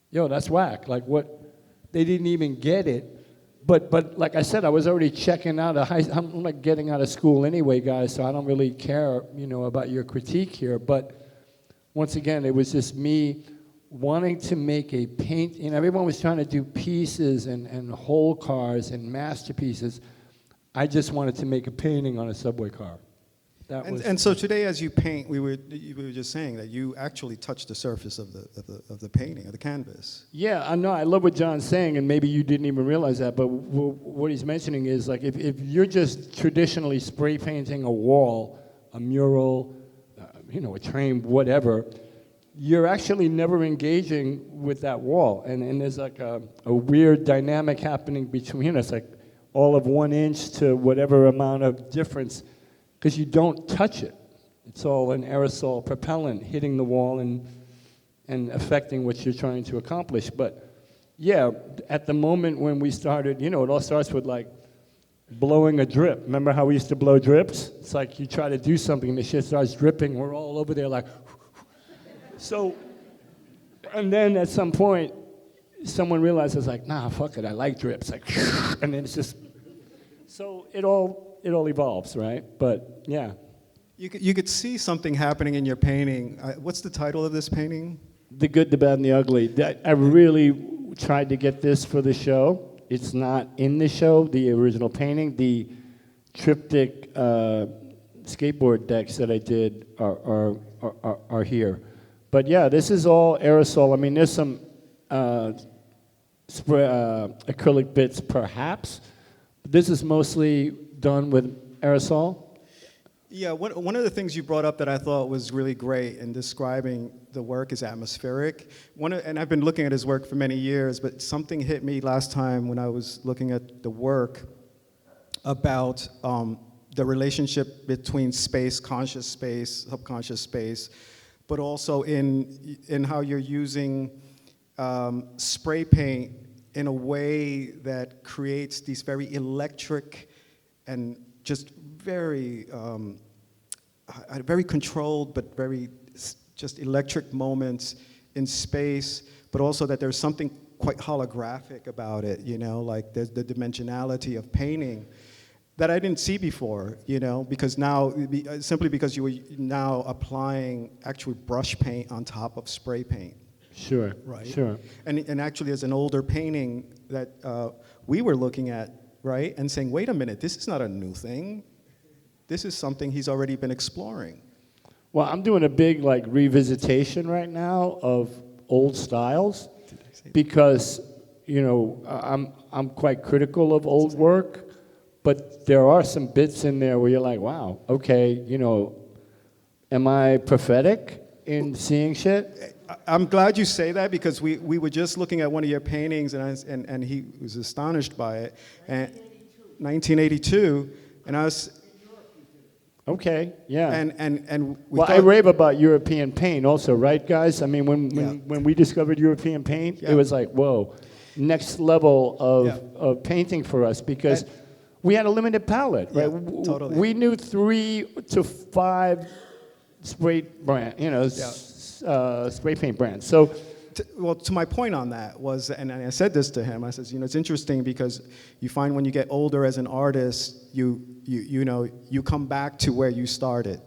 yo, that's whack. Like, what, they didn't even get it. But like I said, I was already checking out I'm like getting out of school anyway, guys, so I don't really care, about your critique here. But once again, it was just me wanting to make a paint. Everyone was trying to do pieces and whole cars and masterpieces. I just wanted to make a painting on a subway car. And so today, as you paint, we were just saying that you actually touch the surface of the painting, of the canvas. Yeah, I know. I love what John's saying, and maybe you didn't even realize that. But what he's mentioning is, like, if you're just traditionally spray painting a wall, a mural, a train, whatever, you're actually never engaging with that wall, and there's like a weird dynamic happening between us, like all of 1 inch to whatever amount of difference. Because you don't touch it. It's all an aerosol propellant hitting the wall and affecting what you're trying to accomplish. But yeah, at the moment when we started, it all starts with like blowing a drip. Remember how we used to blow drips? It's like you try to do something and the shit starts dripping. We're all over there like, so, and then at some point, someone realizes like, nah, fuck it, I like drips. Like, and then it's just, so it all evolves, right? But yeah. You could see something happening in your painting. What's the title of this painting? The Good, the Bad, and the Ugly. I really tried to get this for the show. It's not in the show, the original painting. The triptych skateboard decks that I did are here. But yeah, this is all aerosol. I mean, there's some acrylic bits perhaps. But this is mostly done with aerosol. Yeah, one of the things you brought up that I thought was really great in describing the work is atmospheric. And I've been looking at his work for many years, but something hit me last time when I was looking at the work about the relationship between space, conscious space, subconscious space, but also in how you're using spray paint in a way that creates these very electric and just very controlled but very just electric moments in space, but also that there's something quite holographic about it, like there's the dimensionality of painting that I didn't see before, because now, simply because you were now applying actual brush paint on top of spray paint. Sure, right? Sure. And actually, as an older painting that we were looking at, right, and saying, wait a minute, this is not a new thing. This is something he's already been exploring. Well, I'm doing a big revisitation right now of old styles because, I'm quite critical of old work, but there are some bits in there where you're like, wow, okay, am I prophetic in seeing shit? I'm glad you say that because we were just looking at one of your paintings and he was astonished by it. And 1982, and I was. Okay, yeah. And we well, I thought, rave about European paint also, right, guys? I mean, when we discovered European paint, it was like, whoa, next level of painting for us because we had a limited palette, right? Totally. We knew 3 to 5 spray paint brands. So. To my point on that was, and I said this to him, I said, it's interesting because you find when you get older as an artist, you come back to where you started,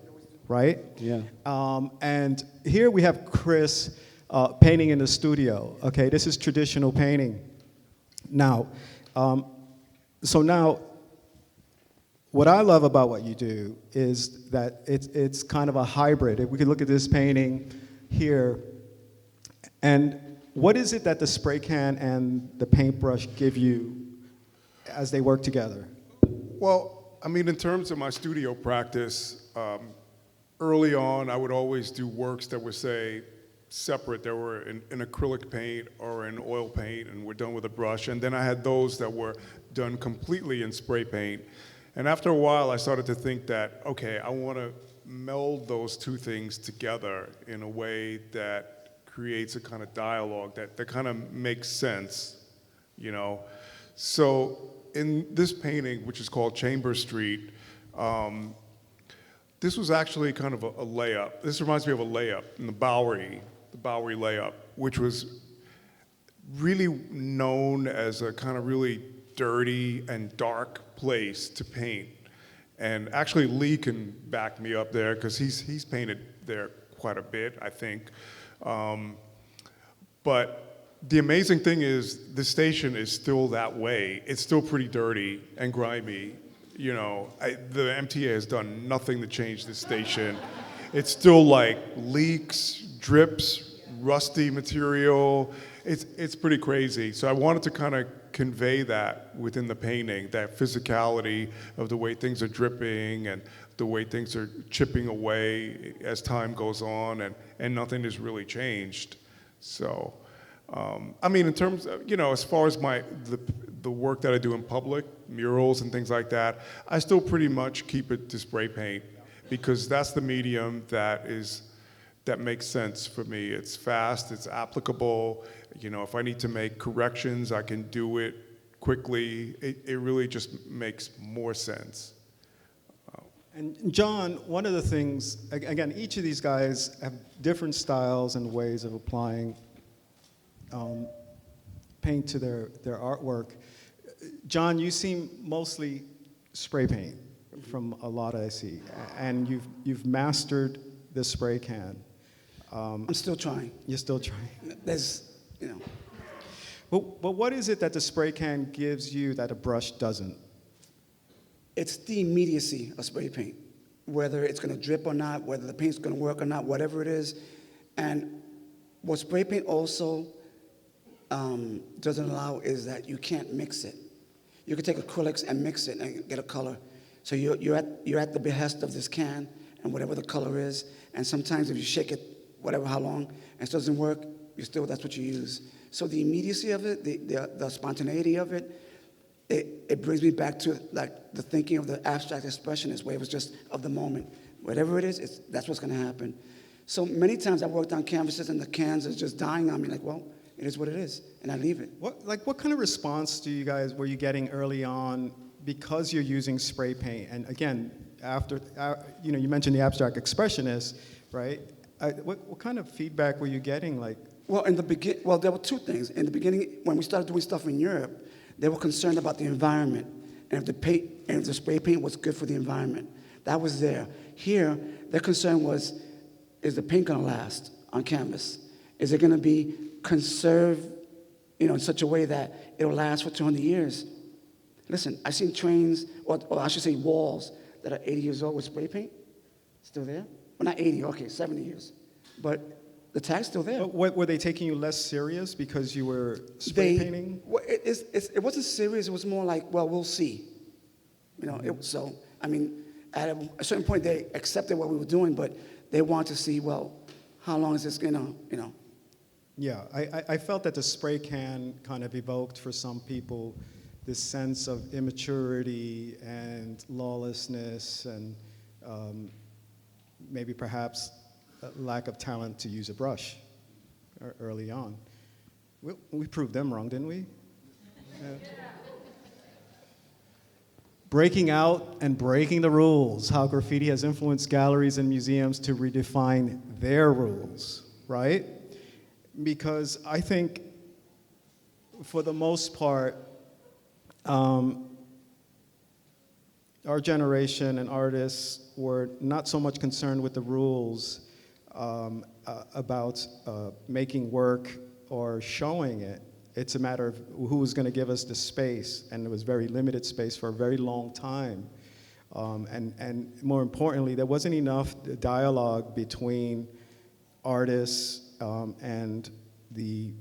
right? Yeah. And here we have Chris painting in the studio. Okay, this is traditional painting. Now, what I love about what you do is that it's kind of a hybrid. If we could look at this painting here. And what is it that the spray can and the paintbrush give you as they work together? Well, I mean, in terms of my studio practice, early on, I would always do works that were, say, separate. They were in acrylic paint or in oil paint, and were done with a brush. And then I had those that were done completely in spray paint. And after a while, I started to think that, okay, I want to meld those two things together in a way that creates a kind of dialogue that kind of makes sense, So in this painting, which is called Chamber Street, this was actually kind of a layup. This reminds me of a layup in the Bowery layup, which was really known as a kind of really dirty and dark place to paint. And actually Lee can back me up there because he's painted there quite a bit, I think. But the amazing thing is the station is still that way. It's still pretty dirty and grimy. The MTA has done nothing to change this station. It's still like leaks, drips, rusty material. It's pretty crazy. So I wanted to kind of convey that within the painting, that physicality of the way things are dripping and the way things are chipping away as time goes on, and nothing has really changed. So, I mean, in terms of, as far as the work that I do in public, murals and things like that, I still pretty much keep it to spray paint because that's the medium that makes sense for me. It's fast, it's applicable. If I need to make corrections, I can do it quickly. It really just makes more sense. And John, one of the things, again, each of these guys have different styles and ways of applying paint to their artwork. John, you seem mostly spray paint from a lot I see, and you've mastered the spray can. I'm still trying. You're still trying. There's, But what is it that the spray can gives you that a brush doesn't? It's the immediacy of spray paint, whether it's going to drip or not, whether the paint's going to work or not, whatever it is. And what spray paint also doesn't allow is that you can't mix it. You can take acrylics and mix it and get a color. So you're at the behest of this can and whatever the color is. And sometimes if you shake it, whatever, how long, and it doesn't work, that's what you use. So the immediacy of it, the spontaneity of it, it brings me back to like the thinking of the abstract expressionist, where it was just of the moment. Whatever it is, that's what's going to happen. So many times I worked on canvases and the cans is just dying on me. Like, well, it is what it is, and I leave it. What kind of response were you getting early on because you're using spray paint? And again, you mentioned the abstract expressionist, right? What kind of feedback were you getting? Well, there were two things. In the beginning, when we started doing stuff in Europe, they were concerned about the environment and if the spray paint was good for the environment. That was there. Here, their concern was, is the paint going to last on canvas? Is it going to be conserved, in such a way that it'll last for 200 years? Listen, I've seen trains, or I should say walls, that are 80 years old with spray paint, still there. Well, not 80, okay, 70 years. But The tag's still there. What, were they taking you less serious because you were spray painting? Well, it wasn't serious. It was more like, well, we'll see. You know, so, I mean, at a certain point, they accepted what we were doing, but they wanted to see, well, how long is this going to, you know? Yeah, I felt that the spray can kind of evoked for some people this sense of immaturity and lawlessness and maybe perhaps a lack of talent to use a brush early on. We proved them wrong, didn't we? Breaking out and breaking the rules, how graffiti has influenced galleries and museums to redefine their rules, right? Because I think, for the most part, our generation and artists were not so much concerned with the rules about making work or showing it. It's a matter of who was going to give us the space, and it was very limited space for a very long time. And more importantly, there wasn't enough dialogue between artists and the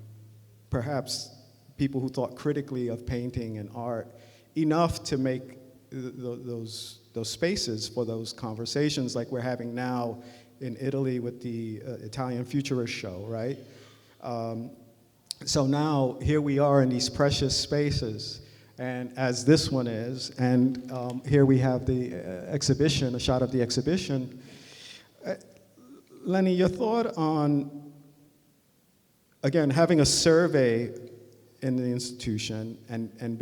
perhaps people who thought critically of painting and art, enough to make those spaces for those conversations like we're having now in Italy with the Italian Futurist show, right? So now here we are in these precious spaces, and as this one is, and here we have the exhibition, a shot of the exhibition. Lenny, your thought on, again, having a survey in the institution, and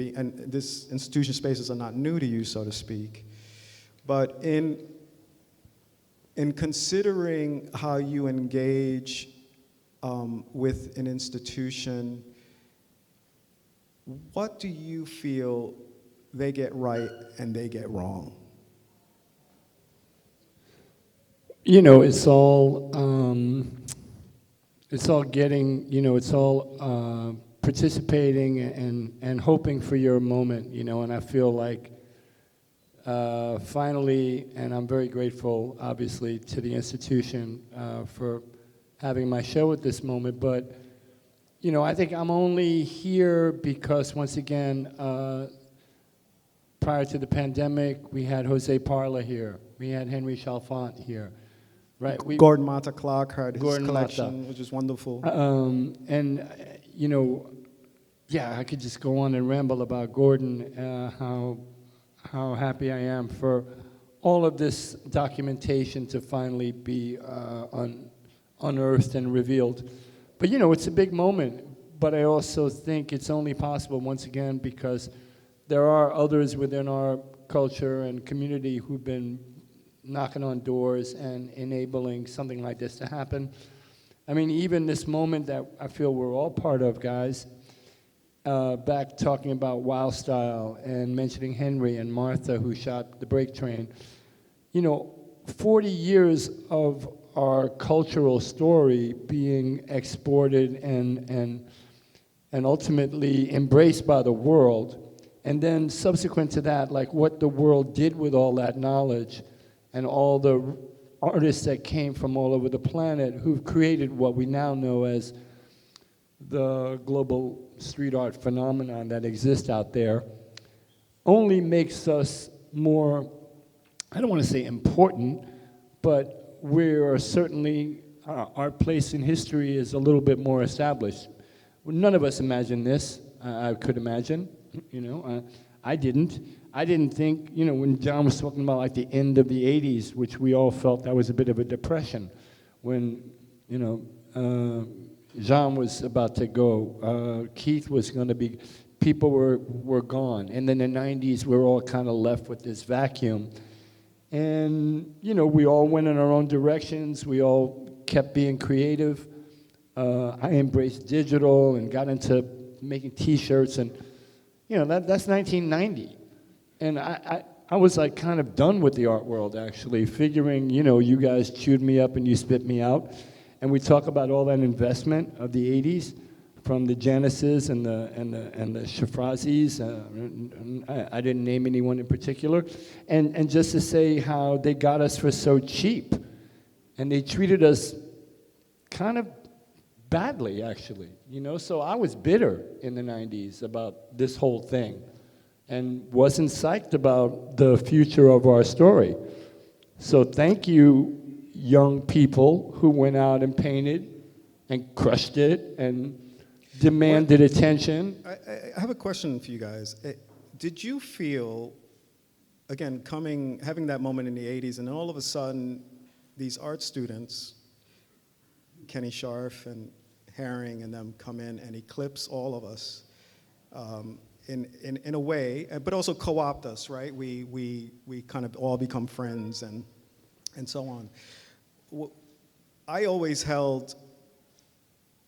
this institution spaces are not new to you, so to speak, but in considering how you engage with an institution, what do you feel they get right and they get wrong? You know, it's all getting, you know, it's all participating and hoping for your moment, you know, and I feel like finally, and I'm very grateful, obviously, to the institution for having my show at this moment, but, you know, I think I'm only here because, once again, prior to the pandemic, we had Jose Parla here, we had Henry Chalfant here, right? Gordon Mata Clark had his Gordon collection, Mata. which is wonderful. And, you know, yeah, I could just go on and ramble about Gordon, how happy I am for all of this documentation to finally be unearthed and revealed. But, you know, it's a big moment, but I also think it's only possible, once again, because there are others within our culture and community who've been knocking on doors and enabling something like this to happen. I mean, even this moment that I feel we're all part of, guys, back talking about Wild Style and mentioning Henry and Martha, who shot the Break Train. You know, 40 years of our cultural story being exported and ultimately embraced by the world, and then subsequent to that, like what the world did with all that knowledge and all the artists that came from all over the planet who've created what we now know as the global street art phenomenon that exists out there, only makes us more, I don't want to say important, but we are certainly, our place in history is a little bit more established. None of us imagined this. I could imagine, you know, I didn't think, you know, when John was talking about like the end of the 80s, which we all felt that was a bit of a depression, when, you know, Jean was about to go, Keith was going to be, people were gone, and then in the 90s we were all kind of left with this vacuum. And, you know, we all went in our own directions, we all kept being creative. I embraced digital and got into making t-shirts, and, you know, that's 1990. And I was like kind of done with the art world, actually, figuring, you know, you guys chewed me up and you spit me out. And we talk about all that investment of the 80s, from the Janices and the Shafrazis. I didn't name anyone in particular. And just to say how they got us for so cheap. And they treated us kind of badly, actually. So I was bitter in the 90s about this whole thing and wasn't psyched about the future of our story. So thank you, young people who went out and painted and crushed it and demanded attention. I have a question for you guys. Did you feel, again, having that moment in the 80s, and then all of a sudden, these art students, Kenny Scharf and Herring and them come in and eclipse all of us in a way, but also co-opt us, right? We kind of all become friends and so on. I always held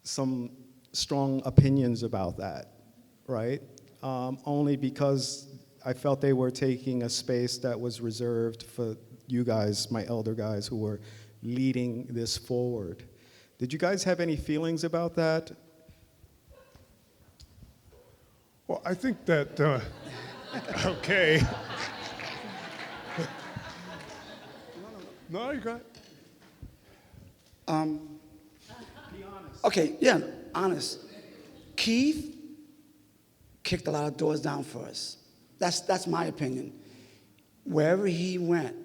some strong opinions about that, right? Only because I felt they were taking a space that was reserved for you guys, my elder guys, who were leading this forward. Did you guys have any feelings about that? Well, I think that, okay. No, you got it. Okay, yeah, honest. Keith kicked a lot of doors down for us. That's my opinion. Wherever he went,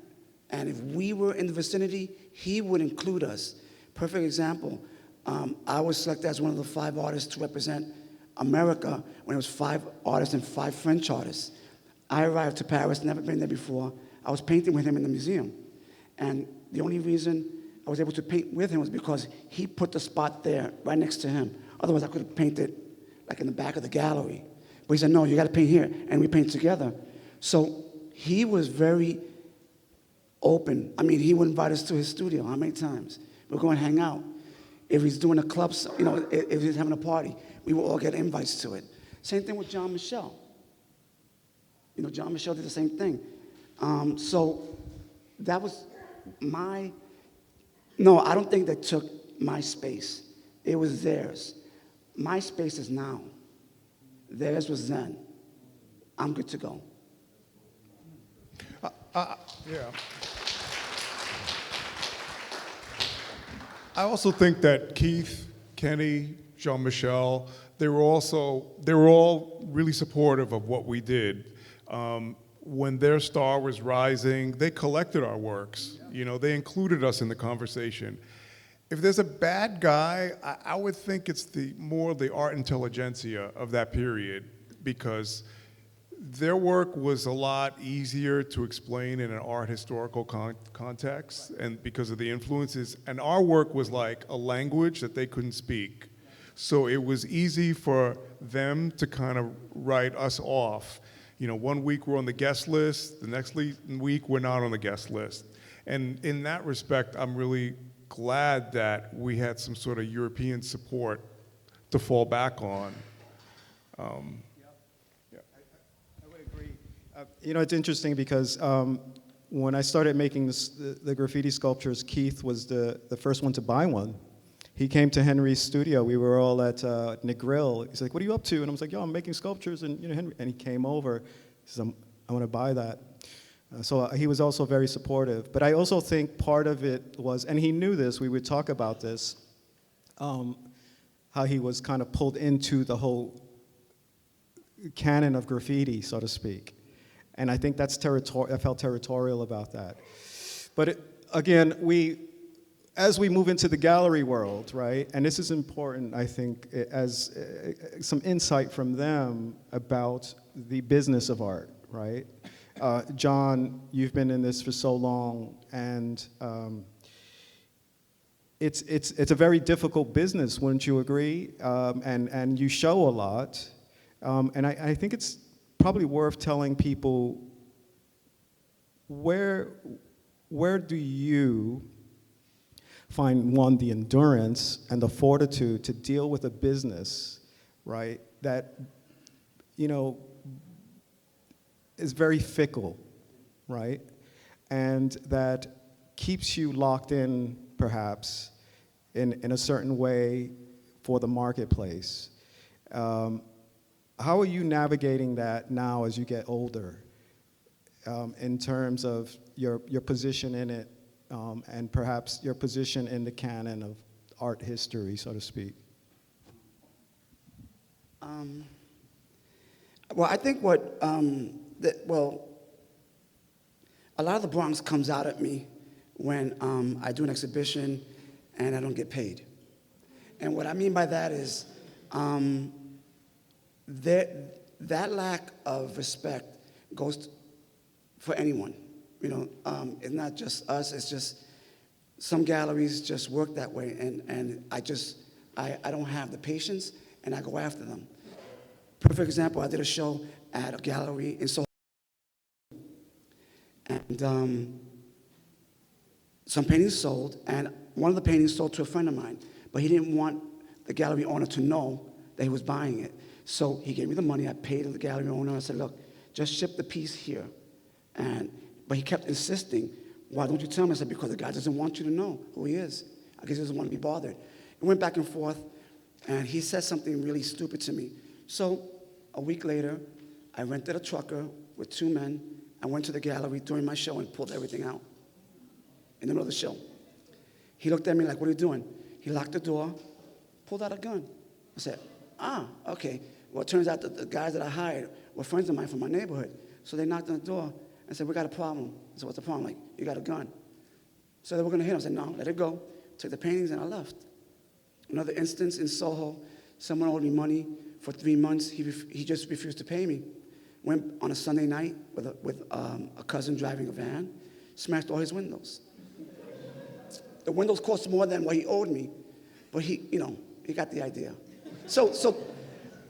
and if we were in the vicinity, he would include us. Perfect example, I was selected as one of the 5 artists to represent America when it was 5 artists and 5 French artists. I arrived to Paris, never been there before. I was painting with him in the museum. And the only reason I was able to paint with him was because he put the spot there, right next to him. Otherwise, I could have painted like in the back of the gallery. But he said, no, you got to paint here, and we paint together. So he was very open. I mean, he would invite us to his studio. How many times? We'll go and hang out. If he's doing a club, if he's having a party, we will all get invites to it. Same thing with John Michel. John Michel did the same thing. So that was no, I don't think they took my space. It was theirs. My space is now. Theirs was then. I'm good to go. Yeah. I also think that Keith, Kenny, Jean-Michel, they were all really supportive of what we did. When their star was rising, they collected our works. They included us in the conversation. If there's a bad guy, I would think it's more the art intelligentsia of that period, because their work was a lot easier to explain in an art historical context, and because of the influences, and our work was like a language that they couldn't speak. So it was easy for them to kind of write us off. 1 week we're on the guest list, the next week we're not on the guest list. And in that respect, I'm really glad that we had some sort of European support to fall back on. I would agree. It's interesting because when I started making the graffiti sculptures, Keith was the first one to buy one. He came to Henry's studio. We were all at Negril. He's like, "What are you up to?" And I was like, "Yo, I'm making sculptures." And Henry, and he came over. He says, "I want to buy that." So he was also very supportive. But I also think part of it was, and he knew this. We would talk about this, how he was kind of pulled into the whole canon of graffiti, so to speak. And I think that's I felt territorial about that. But again, as we move into the gallery world, right, and this is important, I think, as some insight from them about the business of art, right? John, you've been in this for so long, and it's a very difficult business, wouldn't you agree? And you show a lot, and I think it's probably worth telling people where do you find, one, the endurance and the fortitude to deal with a business, right, that, is very fickle, right, and that keeps you locked in, perhaps, in a certain way for the marketplace. How are you navigating that now as you get older, in terms of your position in it, and perhaps your position in the canon of art history, so to speak? Well, I think a lot of the Bronx comes out at me when I do an exhibition and I don't get paid. And what I mean by that is that lack of respect goes for anyone. You know, it's not just us, it's just some galleries just work that way, and I don't have the patience, and I go after them. Perfect example, I did a show at a gallery in Soho, and some paintings sold, and one of the paintings sold to a friend of mine, but he didn't want the gallery owner to know that he was buying it. So he gave me the money, I paid the gallery owner, I said, look, just ship the piece here. But he kept insisting, why don't you tell me? I said, because the guy doesn't want you to know who he is. I guess he doesn't want to be bothered. It went back and forth, and he said something really stupid to me. So a week later, I rented a trucker with 2 men. I went to the gallery during my show and pulled everything out in the middle of the show. He looked at me like, what are you doing? He locked the door, pulled out a gun. I said, okay. Well, it turns out that the guys that I hired were friends of mine from my neighborhood. So they knocked on the door and said, we got a problem. I said, what's the problem? Like, you got a gun. So they were going to hit him. I said, no, let it go. Took the paintings and I left. Another instance in Soho, someone owed me money for 3 months. He just refused to pay me. Went on a Sunday night with a cousin driving a van, smashed all his windows. The windows cost more than what he owed me, but he got the idea.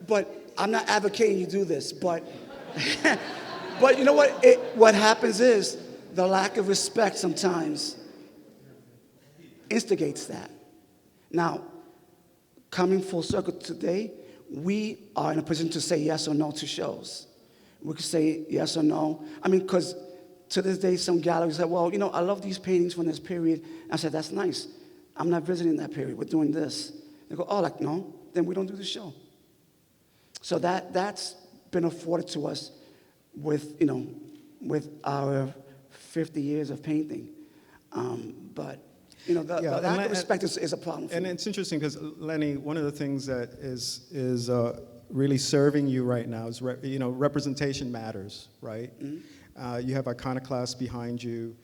But I'm not advocating you do this, but but you know what? What happens is the lack of respect sometimes instigates that. Now, coming full circle today, we are in a position to say yes or no to shows. We could say yes or no. I mean, because to this day, some galleries say, well, I love these paintings from this period. I said, that's nice. I'm not visiting that period. We're doing this. They go, oh, like, no, then we don't do the show. So that's been afforded to us with our 50 years of painting. But the lack of respect is a problem for and me. it's interesting because, Lenny, one of the things that is really serving you right now is representation matters, right? Mm-hmm. You have iconoclasts behind you,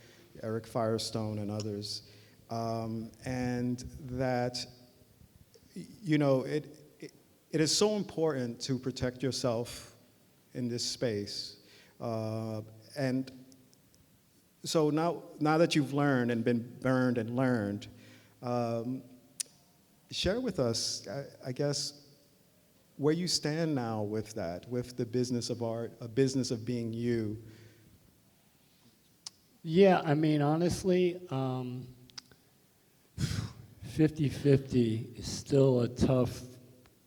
Eric Firestone and others, and that it is so important to protect yourself in this space. And so now that you've learned and been burned and learned, share with us, I guess, where you stand now with that, with the business of art, a business of being you. Yeah, I mean, honestly, 50-50 is still a tough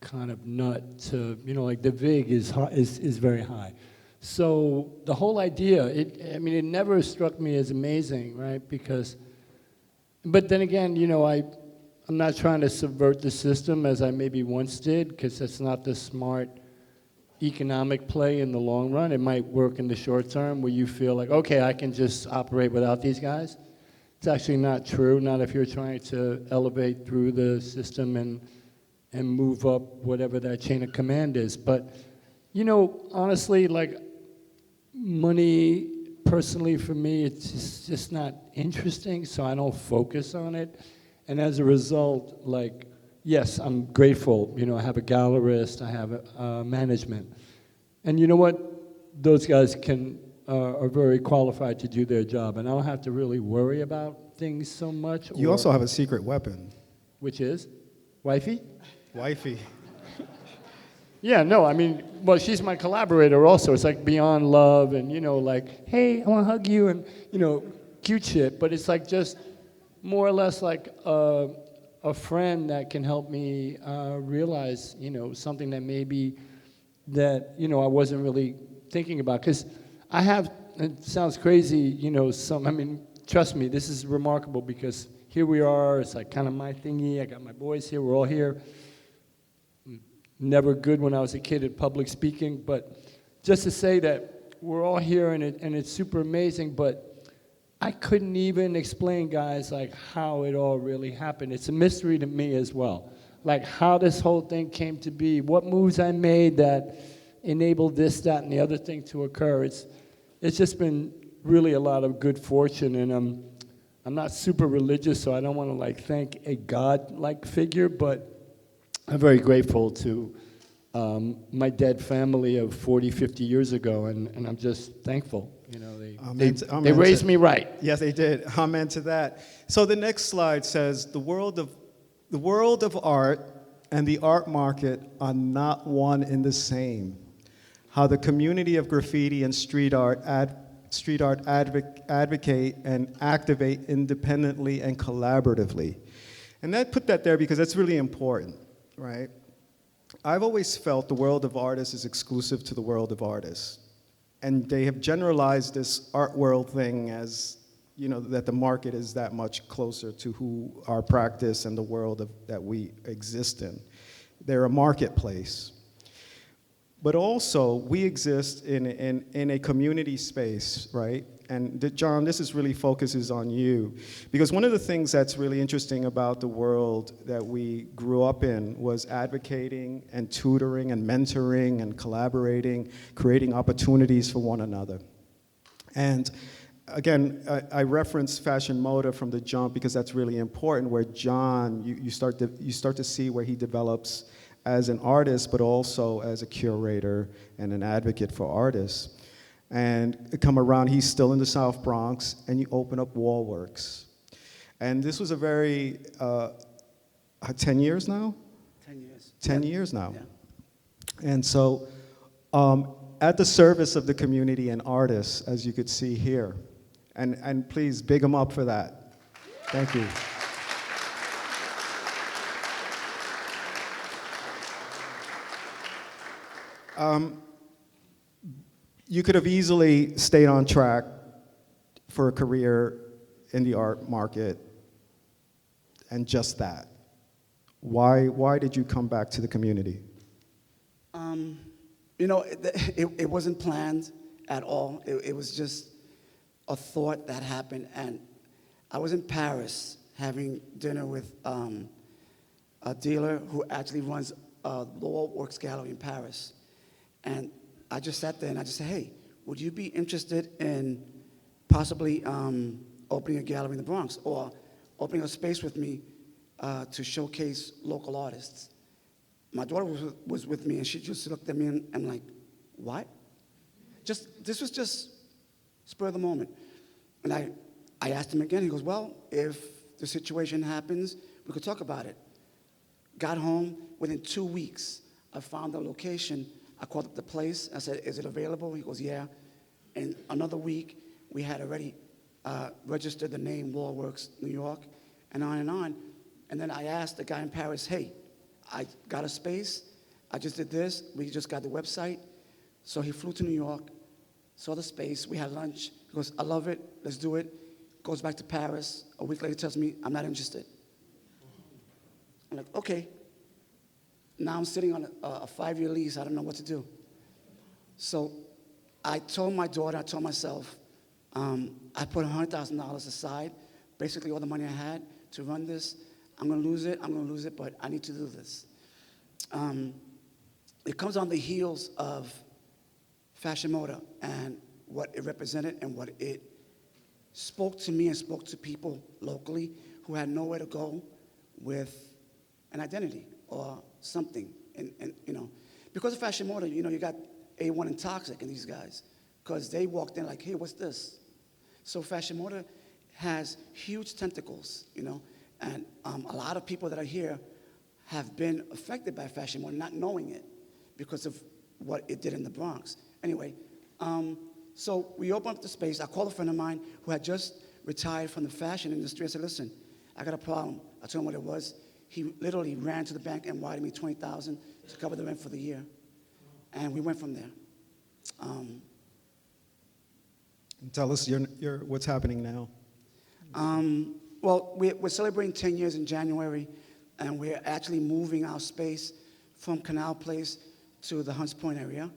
kind of nut to, like the VIG is very high. So the whole idea, it never struck me as amazing, right? But then again, I'm not trying to subvert the system as I maybe once did, because that's not the smart economic play in the long run. It might work in the short term where you feel like, okay, I can just operate without these guys. It's actually not true, not if you're trying to elevate through the system and move up whatever that chain of command is. But, honestly, like, money, personally, for me, it's just not interesting, so I don't focus on it. And as a result, like, yes, I'm grateful. I have a gallerist, I have management. And you know what? Those guys are very qualified to do their job, and I don't have to really worry about things so much. You also have a secret weapon. Which is? Wifey? Wifey. Yeah, no, I mean, well, she's my collaborator also. It's like beyond love and, like, hey, I want to hug you and, cute shit. But it's like just more or less like a friend that can help me realize, something that maybe that, I wasn't really thinking about. Because I have, it sounds crazy, trust me, this is remarkable because here we are. It's like kind of my thingy. I got my boys here. We're all here. Never good when I was a kid at public speaking, but just to say that we're all here and it's super amazing, but I couldn't even explain, guys, like how it all really happened. It's a mystery to me as well. like how this whole thing came to be, what moves I made that enabled this, that, and the other thing to occur. It's just been really a lot of good fortune, and I'm not super religious, so I don't want to like thank a God-like figure, but I'm very grateful to my dead family of 40, 50 years ago, and I'm just thankful. You know, they raised me right. Yes, they did. Amen to that. So the next slide says, the world of art and the art market are not one and the same. How the community of graffiti and street art advocate and activate independently and collaboratively. And put that there because that's really important, right? I've always felt the world of artists is exclusive to the world of artists. And they have generalized this art world thing as, you know, that the market is that much closer to who our practice and the world that we exist in. They're a marketplace. But also, we exist in a community space, right? And John, this really focuses on you. Because one of the things that's really interesting about the world that we grew up in was advocating and tutoring and mentoring and collaborating, creating opportunities for one another. And again, I reference Fashion Moda from the jump because that's really important, where John, you start to see where he develops as an artist, but also as a curator and an advocate for artists. And come around, he's still in the South Bronx, and you open up Wallworks. And this was a very, 10 years now? 10 years. 10 years now. Yeah. And so, at the service of the community and artists, as you could see here. And please, big him up for that. Thank you. You could have easily stayed on track for a career in the art market and just that. Why did you come back to the community? You know, it wasn't planned at all. It was just a thought that happened. And I was in Paris having dinner with a dealer who actually runs a Wallworks gallery in Paris. And I just sat there and I just said, hey, would you be interested in possibly opening a gallery in the Bronx or opening a space with me to showcase local artists? My daughter was with me and she just looked at me and I'm like, what? This was just spur of the moment. And I asked him again, he goes, well, if the situation happens, we could talk about it. Got home, within 2 weeks, I found the location. I called up the place. I said, is it available? He goes, yeah. In another week, we had already registered the name Wallworks New York, and on and on. And then I asked the guy in Paris, hey, I got a space. I just did this. We just got the website. So he flew to New York, saw the space. We had lunch. He goes, I love it. Let's do it. Goes back to Paris. A week later tells me, I'm not interested. I'm like, okay. Now I'm sitting on a 5-year lease. I don't know what to do. So I told my daughter, I told myself, I put $100,000 aside, basically all the money I had to run this. I'm going to lose it, but I need to do this. It comes on the heels of Fashion Moda and what it represented and what it spoke to me and spoke to people locally who had nowhere to go with an identity or something, and you know, because of Fashion Moda, you know, you got A1 and Toxic and these guys, because they walked in like, hey, what's this? So Fashion Moda has huge tentacles, you know, and a lot of people that are here have been affected by Fashion Moda, not knowing it, because of what it did in the Bronx. Anyway, so we opened up the space. I called a friend of mine who had just retired from the fashion industry. I said, listen, I got a problem. I told him what it was. He literally ran to the bank and wired me $20,000 to cover the rent for the year. And we went from there. Tell us what's happening now. Well, we're celebrating 10 years in January, and we're actually moving our space from Canal Place to the Hunts Point area.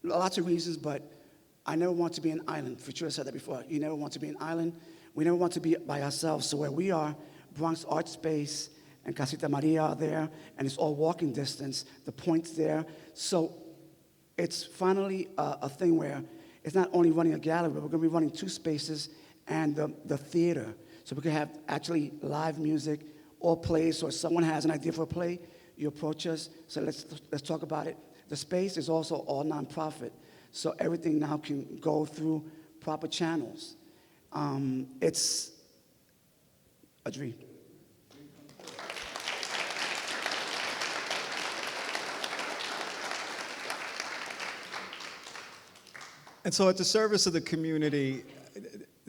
Lots of reasons, but I never want to be an island. Futura said that before. You never want to be an island. We never want to be by ourselves. So where we are, Bronx Art Space and Casita Maria are there, and it's all walking distance. The point's there. So it's finally a thing where it's not only running a gallery, but we're going to be running 2 spaces and the theater. So we can have actually live music or plays. So if someone has an idea for a play, you approach us. So let's talk about it. The space is also all nonprofit. So everything now can go through proper channels. It's a dream. And so at the service of the community,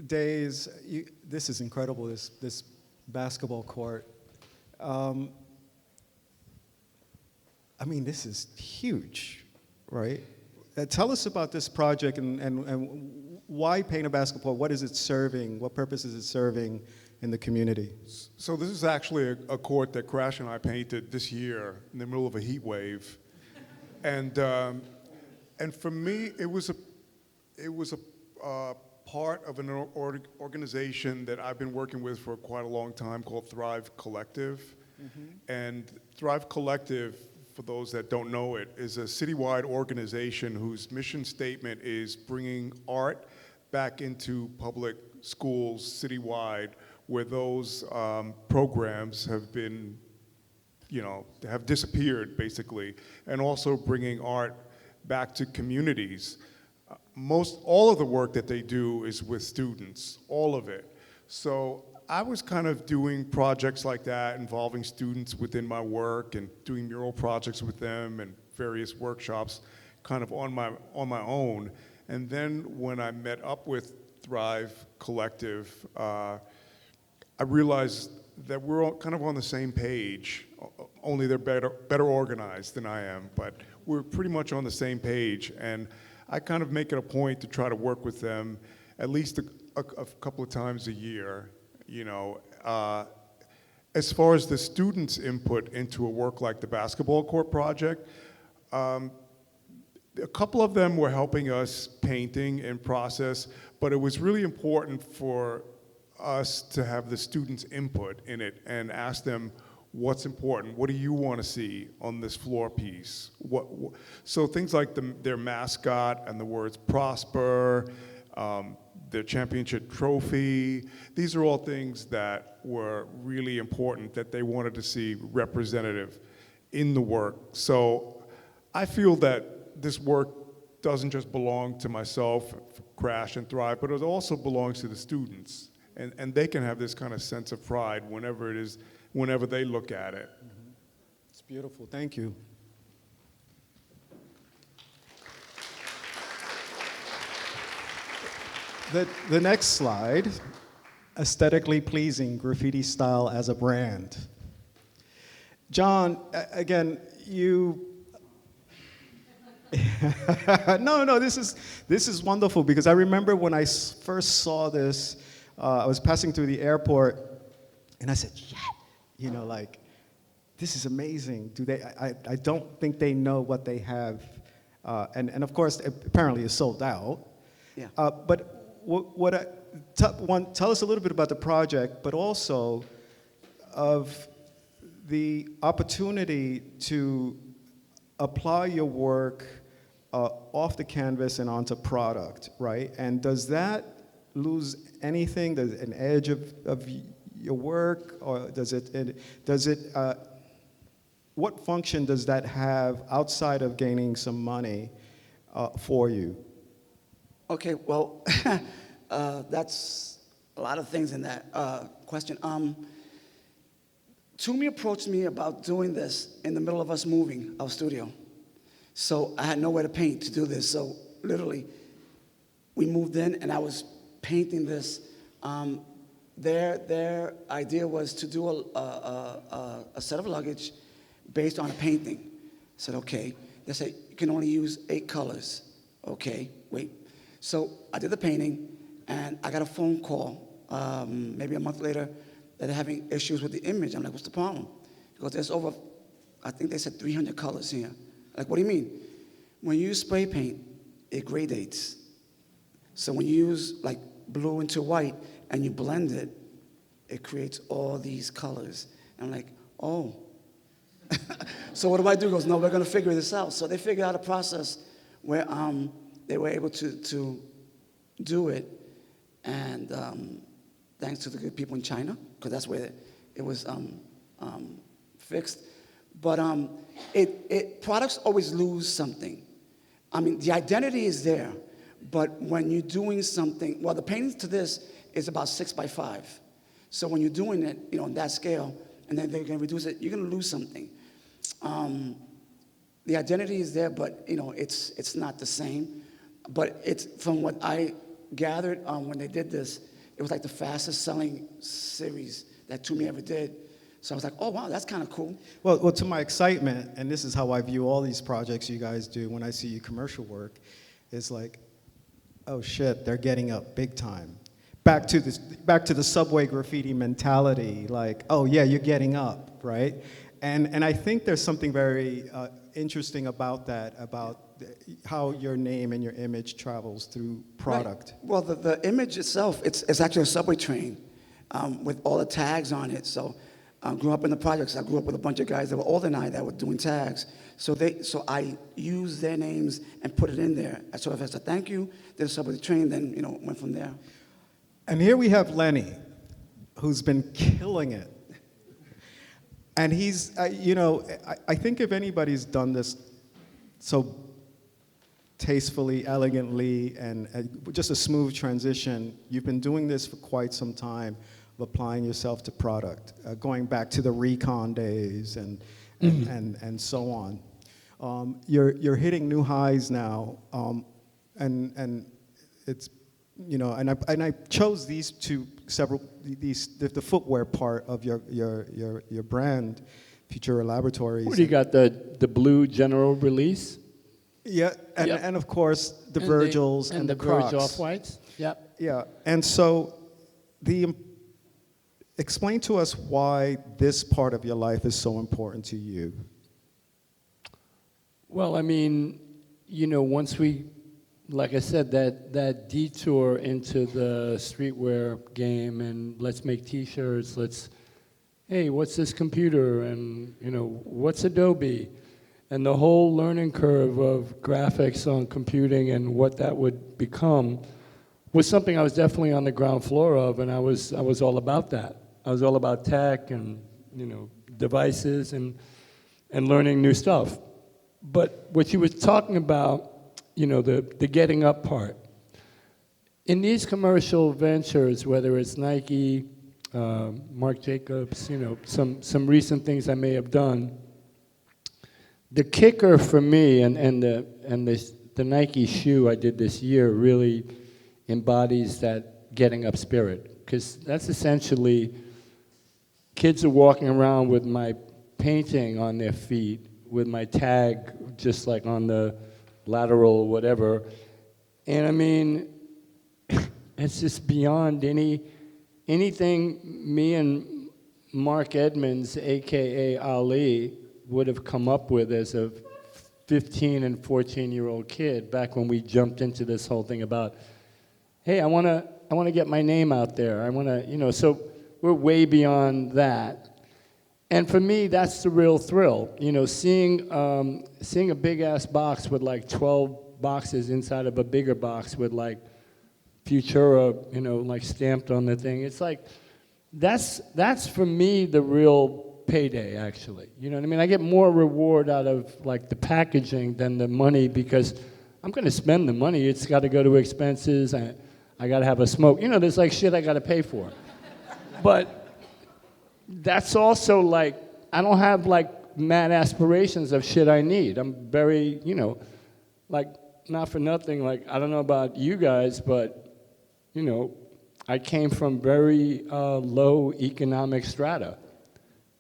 DAZE, this is incredible, this basketball court. I mean, this is huge, right? Tell us about this project and why paint a basketball? What is it serving? What purpose is it serving in the community? So this is actually a court that Crash and I painted this year in the middle of a heat wave. And for me, it was a part of an organization that I've been working with for quite a long time called Thrive Collective. Mm-hmm. And Thrive Collective, for those that don't know it, is a citywide organization whose mission statement is bringing art back into public schools citywide, where those programs have been, have disappeared basically, and also bringing art back to communities. All of the work that they do is with students, all of it. So I was kind of doing projects like that involving students within my work and doing mural projects with them and various workshops kind of on my own. And then when I met up with Thrive Collective, I realized that we're all kind of on the same page, only they're better organized than I am, but we're pretty much on the same page. And I kind of make it a point to try to work with them at least a couple of times a year, As far as the students' input into a work like the basketball court project, a couple of them were helping us painting and process, but it was really important for us to have the students' input in it and ask them, what's important? What do you want to see on this floor piece? So things like their mascot and the words prosper, their championship trophy, these are all things that were really important that they wanted to see representative in the work. So I feel that this work doesn't just belong to myself, Crash and Thrive, but it also belongs to the students. And they can have this kind of sense of pride whenever they look at it. Mm-hmm. It's beautiful, thank you. The next slide, aesthetically pleasing graffiti style as a brand. John, again, you, no, this is wonderful because I remember when I first saw this, I was passing through the airport and I said, yeah, this is amazing. I don't think they know what they have. And of course, apparently it's sold out. Yeah. But tell us a little bit about the project, but also of the opportunity to apply your work off the canvas and onto product, right? And does that lose anything? Does an edge of your work, or what function does that have outside of gaining some money for you? Okay, well, that's a lot of things in that question. Toomey approached me about doing this in the middle of us moving our studio. So I had nowhere to paint to do this. So literally, we moved in and I was painting this. Their idea was to do a set of luggage based on a painting. I said, okay. They said, you can only use 8 colors. Okay, wait. So I did the painting, and I got a phone call maybe a month later that they're having issues with the image. I'm like, what's the problem? Because there's over, I think they said 300 colors here. Like, what do you mean? When you use spray paint, it gradates. So when you use like blue into white and you blend it, it creates all these colors. And I'm like, oh. So what do I do? He goes, no, we're going to figure this out. So they figured out a process where they were able to do it. And thanks to the good people in China, because that's where it was fixed. But products always lose something. I mean, the identity is there, but when you're doing something, well, the painting to this is about 6 by 5. So when you're doing it, on that scale, and then they're going to reduce it, you're going to lose something. The identity is there, but it's not the same. But it's from what I gathered when they did this, it was like the fastest selling series that Toomey ever did. So I was like, oh wow, that's kind of cool. Well, to my excitement, and this is how I view all these projects you guys do when I see you commercial work, is like, oh shit, they're getting up big time. Back to the subway graffiti mentality, like, oh yeah, you're getting up, right? And I think there's something very interesting about that, about how your name and your image travels through product. Right. Well, the image itself, it's actually a subway train with all the tags on it. So I grew up in the projects. I grew up with a bunch of guys that were older than I that were doing tags. So I used their names and put it in there. So if I said thank you, did a subway train, then went from there. And here we have Lenny, who's been killing it. And he's, I think if anybody's done this so tastefully, elegantly, and just a smooth transition, you've been doing this for quite some time, of applying yourself to product, going back to the recon days and so on. You're hitting new highs now, and it's, and I chose these the footwear part of your brand, Futura Laboratories. What do you got, the blue general release? Yeah, and of course the Virgils and the Crocs. Verge off-whites, yep. Yeah, and so explain to us why this part of your life is so important to you. Well, I mean, once we, like I said, that detour into the streetwear game and let's make T-shirts, hey, what's this computer, and what's Adobe, and the whole learning curve of graphics on computing and what that would become was something I was definitely on the ground floor of, and I was all about that. I was all about tech and devices and learning new stuff. But what you were talking about, the getting up part. In these commercial ventures, whether it's Nike, Marc Jacobs, some recent things I may have done, the kicker for me, and the Nike shoe I did this year really embodies that getting up spirit, because that's essentially kids are walking around with my painting on their feet, with my tag just like on the lateral or whatever, and I mean, it's just beyond anything me and Mark Edmonds, aka Ali, would have come up with as a 15 and 14-year-old kid back when we jumped into this whole thing about, hey, I want to get my name out there. I want to, so we're way beyond that. And for me, that's the real thrill. Seeing a big ass box with like 12 boxes inside of a bigger box with like Futura, like stamped on the thing. It's like that's for me the real payday, actually. You know what I mean? I get more reward out of like the packaging than the money, because I'm going to spend the money. It's got to go to expenses. I got to have a smoke. There's like shit I got to pay for. But that's also like, I don't have like mad aspirations of shit I need. I'm very, like, not for nothing, like, I don't know about you guys, but, I came from very low economic strata.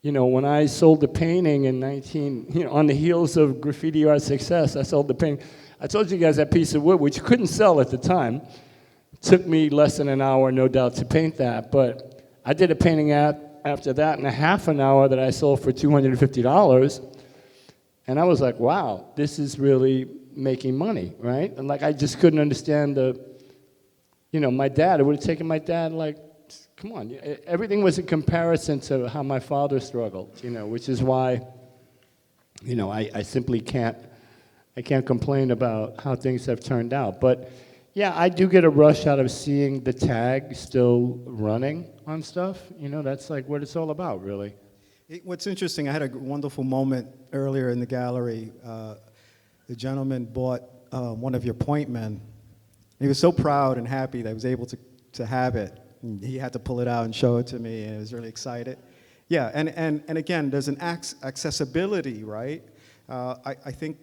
When I sold the painting in on the heels of graffiti art success, I sold the painting. I told you guys that piece of wood, which you couldn't sell at the time. It took me less than an hour, no doubt, to paint that, but I did a painting after that in a half an hour that I sold for $250, and I was like, wow, this is really making money, right? And like, I just couldn't understand my dad, it would have taken my dad like come on, everything was in comparison to how my father struggled, which is why, I simply can't complain about how things have turned out. But yeah, I do get a rush out of seeing the tag still running on stuff. That's like what it's all about, really. What's interesting, I had a wonderful moment earlier in the gallery. The gentleman bought one of your point men. He was so proud and happy that he was able to have it. And he had to pull it out and show it to me, and I was really excited. Yeah, and again, there's an accessibility, right? I think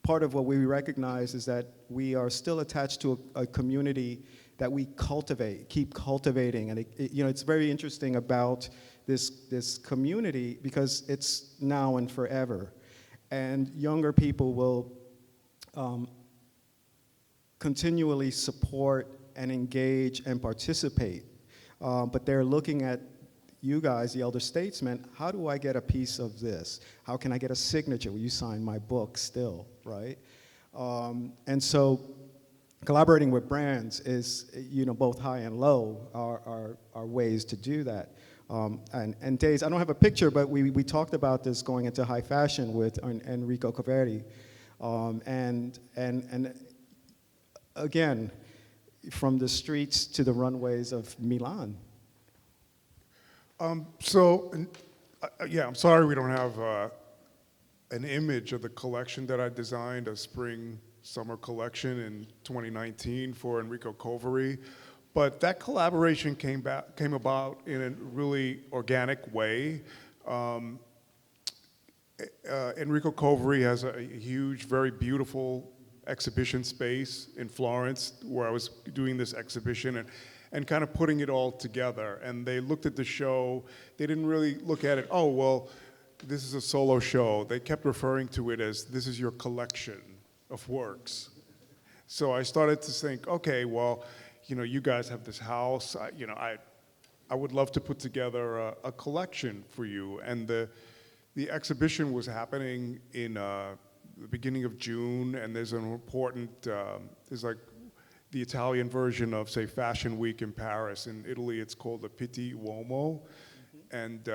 part of what we recognize is that we are still attached to a community that we cultivate, keep cultivating. And it's very interesting about this community because it's now and forever. And younger people will continually support and engage and participate. But they're looking at you guys, the elder statesmen, how do I get a piece of this? How can I get a signature? Will you sign my book still, right? And so collaborating with brands is, both high and low are ways to do that. And DAZE, I don't have a picture, but we talked about this going into high fashion with Enrico Cavalli. And again, from the streets to the runways of Milan. I'm sorry we don't have an image of the collection that I designed, a spring-summer collection in 2019 for Enrico Cavalli. But that collaboration came about in a really organic way. Enrico Cavalli has a huge, very beautiful exhibition space in Florence where I was doing this exhibition and kind of putting it all together. And they looked at the show. They didn't really look at it, oh, well, this is a solo show. They kept referring to it as, this is your collection of works. So I started to think, okay, well, you guys have this house. I would love to put together a collection for you. And the exhibition was happening in the beginning of June, and there's an important, there's like the Italian version of, say, Fashion Week in Paris. In Italy, it's called the Pitti Uomo. And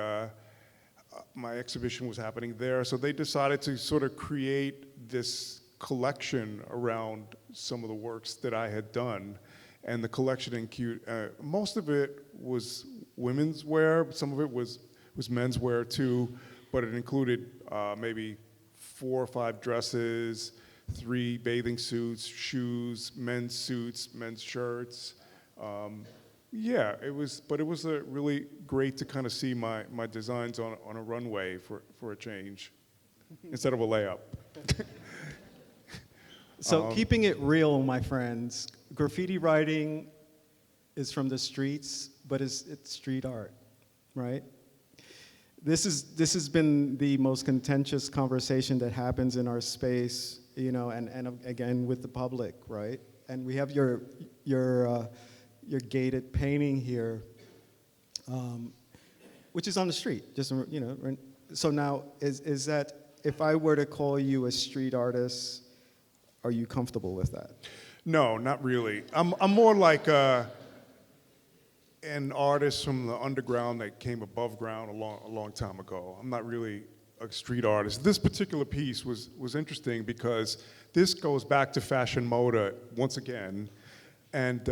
my exhibition was happening there. So they decided to sort of create this collection around some of the works that I had done. And the collection included, most of it was women's wear, some of it was menswear too, but it included maybe 4 or 5 dresses, 3 bathing suits, shoes, men's suits, men's shirts. Yeah, it was really great to kind of see my designs on a runway for a change instead of a layup. So keeping it real, my friends, graffiti writing is from the streets, but it's street art, right? This has been the most contentious conversation that happens in our space, and again with the public, right? And we have your gated painting here, which is on the street, just So now, is that if I were to call you a street artist, are you comfortable with that? No, not really. I'm more like an artist from the underground that came above ground a long time ago. I'm not really a street artist. This particular piece was interesting because this goes back to fashion Moda once again, and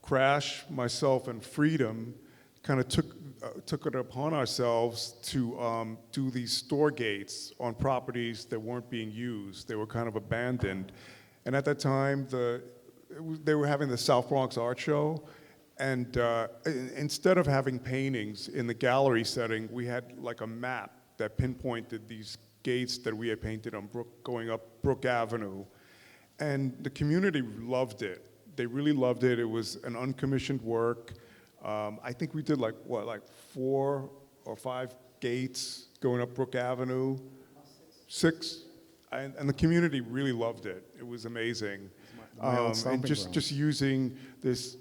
Crash, myself, and Freedom kind of took it upon ourselves to do these store gates on properties that weren't being used. They were kind of abandoned. And at that time, they were having the South Bronx Art Show, and instead of having paintings in the gallery setting, we had like a map that pinpointed these gates that we had painted on going up Brook Avenue. And the community loved it. They really loved it. It was an uncommissioned work. I think we did like 4 or 5 gates going up Brook Avenue. 6. And the community really loved it. It was amazing. And just using this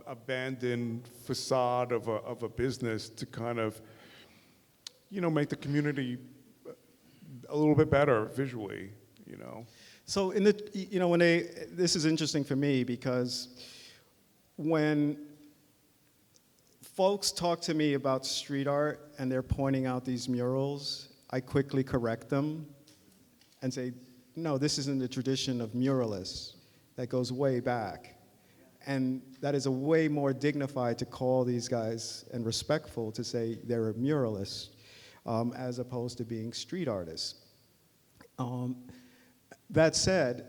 abandoned facade of a business to kind of, make the community a little bit better visually, So this is interesting for me because when folks talk to me about street art and they're pointing out these murals, I quickly correct them and say, no, this isn't the tradition of muralists. That goes way back. And that is a way more dignified to call these guys and respectful to say they're a muralist as opposed to being street artists. That said,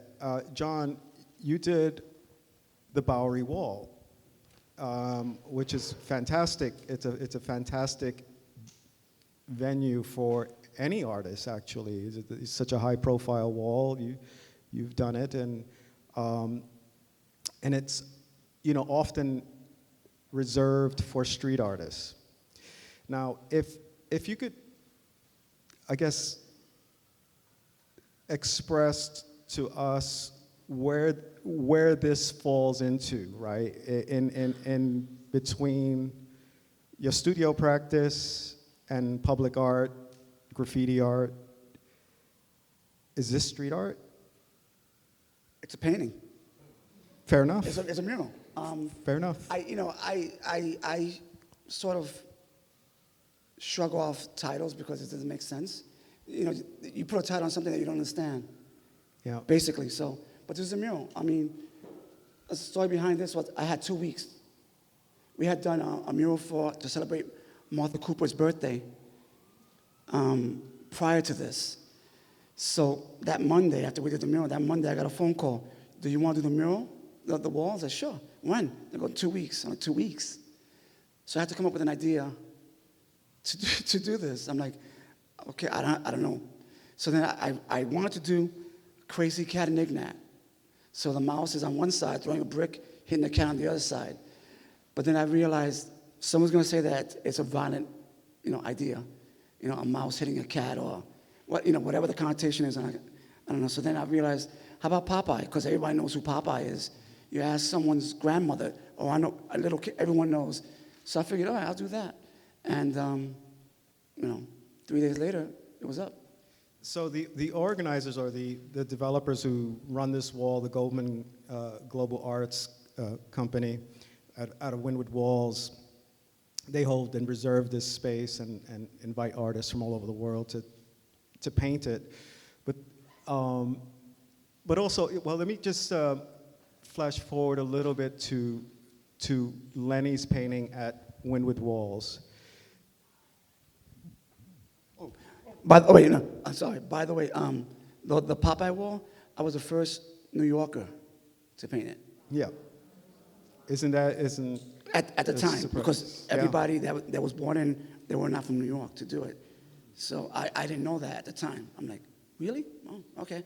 John, you did the Bowery Wall, which is fantastic. It's a fantastic venue for any artist, actually. It's such a high-profile wall. You've done it, and it's often reserved for street artists. Now, if you could, I guess, express to us where this falls into, right? In between your studio practice and public art, graffiti art. Is this street art? It's a painting. Fair enough. It's a mural. Fair enough. I sort of shrug off titles because it doesn't make sense. You put a title on something that you don't understand. Yeah. Basically, so. But this is a mural. I mean, the story behind this was I had 2 weeks. We had done a mural to celebrate Martha Cooper's birthday prior to this. So that Monday, after we did the mural, that Monday I got a phone call. Do you want to do the mural, the wall? I said, sure. When? They go, 2 weeks. I'm like, 2 weeks. So I had to come up with an idea to do this. I'm like, okay, I don't know. So then I wanted to do Crazy Cat and Ignat. So the mouse is on one side, throwing a brick, hitting the cat on the other side. But then I realized someone's going to say that it's a violent, idea. A mouse hitting a cat or whatever the connotation is. And I don't know. So then I realized, how about Popeye? Because everybody knows who Popeye is. You ask someone's grandmother, or I know a little kid, everyone knows. So I figured, all right, I'll do that. And 3 days later, it was up. So the organizers or the developers who run this wall, the Goldman Global Arts Company out of Wynwood Walls, they hold and reserve this space and invite artists from all over the world to paint it. But also, well, let me just flash forward a little bit to Lenny's painting at Wynwood Walls. By the way, I'm sorry. By the way, the Popeye wall, I was the first New Yorker to paint it. Yeah. Isn't at the time, surprise. because everybody that was born in, they were not from New York to do it. So I didn't know that at the time. I'm like, really? Oh, okay.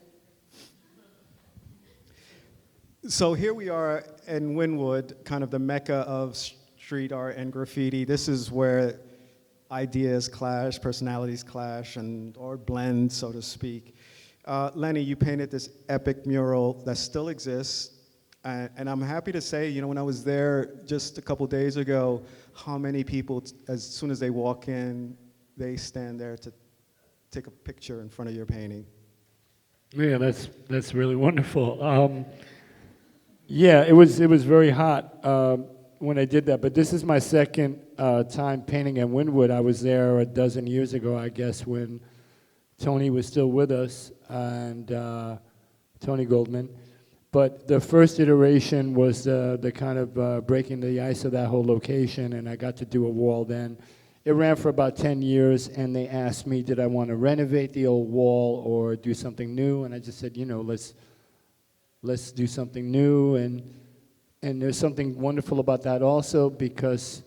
So here we are in Wynwood, kind of the mecca of street art and graffiti. This is where ideas clash, personalities clash, or blend, so to speak. Lenny, you painted this epic mural that still exists, and I'm happy to say, when I was there just a couple days ago, how many people, as soon as they walk in, they stand there to take a picture in front of your painting. Yeah, that's really wonderful. Yeah, it was very hot when I did that, but this is my second time painting at Wynwood. I was there a dozen years ago, I guess, when Tony was still with us, and Tony Goldman. But the first iteration was the kind of breaking the ice of that whole location, and I got to do a wall then. It ran for about 10 years, and they asked me, did I want to renovate the old wall or do something new? And I just said, let's do something new. And there's something wonderful about that also, because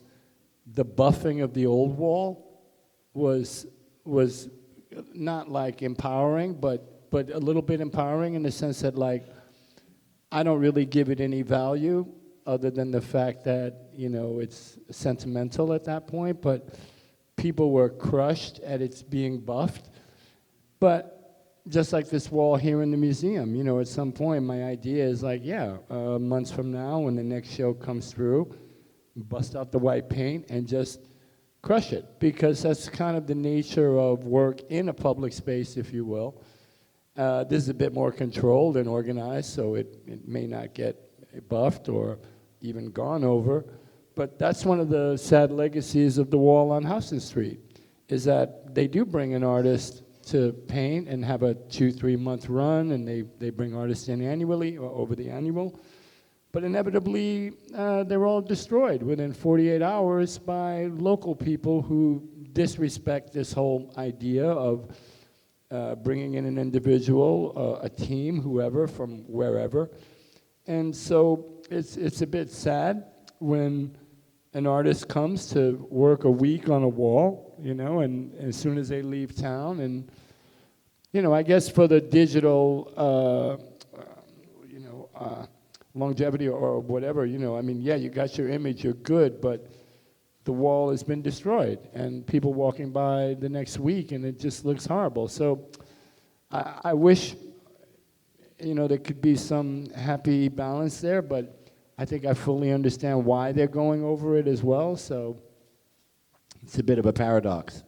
the buffing of the old wall was not like empowering, but a little bit empowering in the sense that, like, I don't really give it any value other than the fact that, it's sentimental at that point, but people were crushed at its being buffed. But just like this wall here in the museum, at some point my idea is like, months from now when the next show comes through, bust out the white paint and just crush it, because that's kind of the nature of work in a public space, if you will. This is a bit more controlled and organized, so it may not get buffed or even gone over, But that's one of the sad legacies of the wall on Houston Street, is that they do bring an artist to paint and have a 2-3 month run, and they bring artists in annually or over the annual. But inevitably, they're all destroyed within 48 hours by local people who disrespect this whole idea of bringing in an individual, a team, whoever, from wherever. And so it's a bit sad when an artist comes to work a week on a wall, you know, and as soon as they leave town, and, you know, I guess for the digital, longevity or whatever, you know, I mean, yeah, you got your image, you're good, but the wall has been destroyed, and people walking by the next week, and it just looks horrible. So I wish, you know, there could be some happy balance there, but I think I fully understand why they're going over it as well, so it's a bit of a paradox.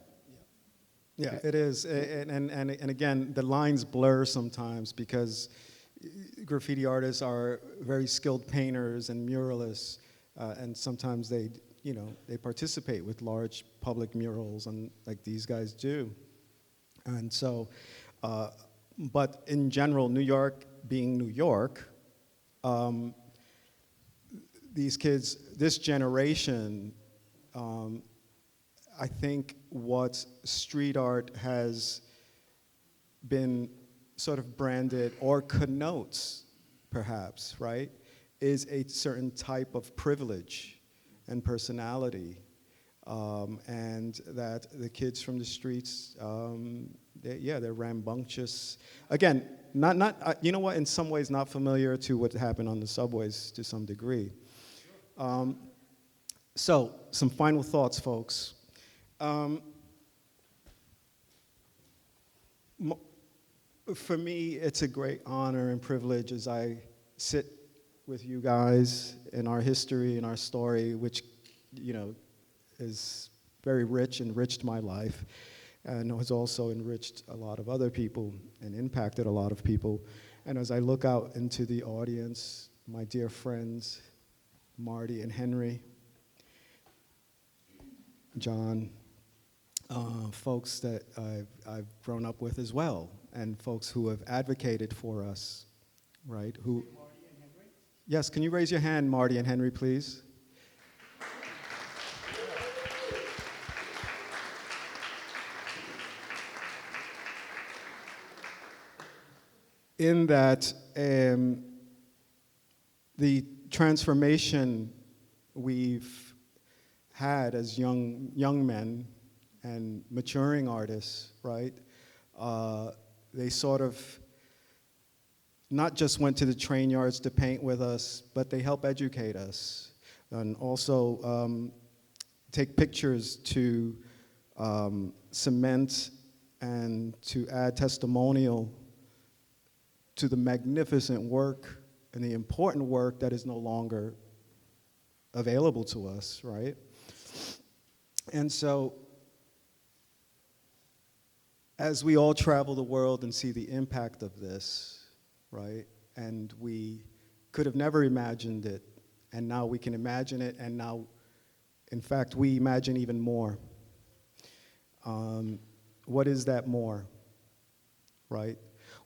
Yeah, it is. And again, the lines blur sometimes because graffiti artists are very skilled painters and muralists, and sometimes they participate with large public murals, and like these guys do. And so, but in general, New York being New York, these kids, this generation, I think what street art has been sort of branded or connotes, perhaps, right, is a certain type of privilege and personality, and that the kids from the streets, they're rambunctious. Again, not you know what? In some ways, not familiar to what happened on the subways to some degree. So, some final thoughts, folks. For me, it's a great honor and privilege as I sit with you guys in our history and our story, which, you know, is very rich, enriched my life, and has also enriched a lot of other people and impacted a lot of people. And as I look out into the audience, my dear friends, Marty and Henry, John, folks that I've grown up with as well, and folks who have advocated for us, right? Who? Marty and Henry? Yes, can you raise your hand, Marty and Henry, please? In that, the transformation we've had as young men and maturing artists, right? They sort of not just went to the train yards to paint with us, but they help educate us, and also take pictures to cement and to add testimonial to the magnificent work and the important work that is no longer available to us, right? And so, as we all travel the world and see the impact of this, right, and we could have never imagined it, and now we can imagine it, and now, in fact, we imagine even more. What is that more, right?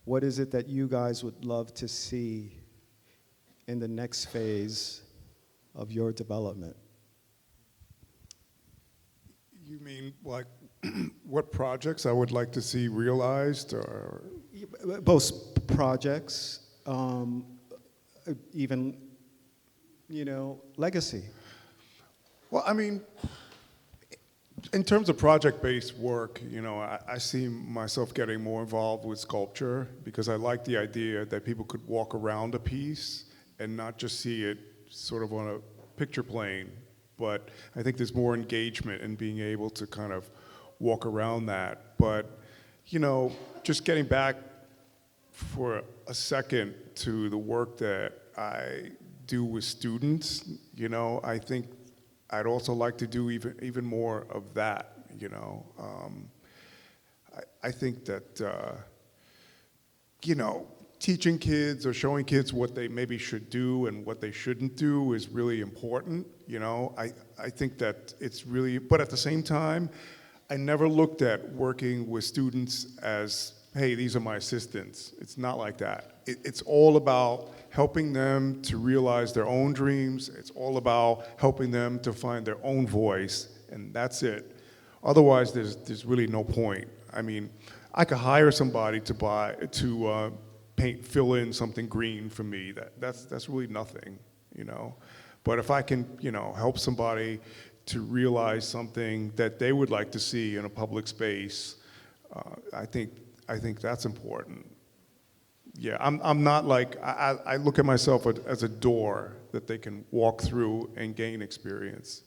What is it that you guys would love to see in the next phase of your development? You mean like what projects I would like to see realized, or? Both projects, even, you know, legacy. Well, I mean, in terms of project-based work, you know, I see myself getting more involved with sculpture because I like the idea that people could walk around a piece and not just see it sort of on a picture plane, but I think there's more engagement in being able to kind of walk around that. But, you know, just getting back for a second to the work that I do with students, you know, I think I'd also like to do even more of that, you know. I think that, you know, teaching kids or showing kids what they maybe should do and what they shouldn't do is really important. You know, I think that it's really, but at the same time, I never looked at working with students as, hey, these are my assistants. It's not like that. It's all about helping them to realize their own dreams. It's all about helping them to find their own voice, and that's it. Otherwise, there's really no point. I mean, I could hire somebody to fill in something green for me. That's really nothing, you know. But if I can, you know, help somebody to realize something that they would like to see in a public space, I think that's important. Yeah, I'm not like, I look at myself as a door that they can walk through and gain experience.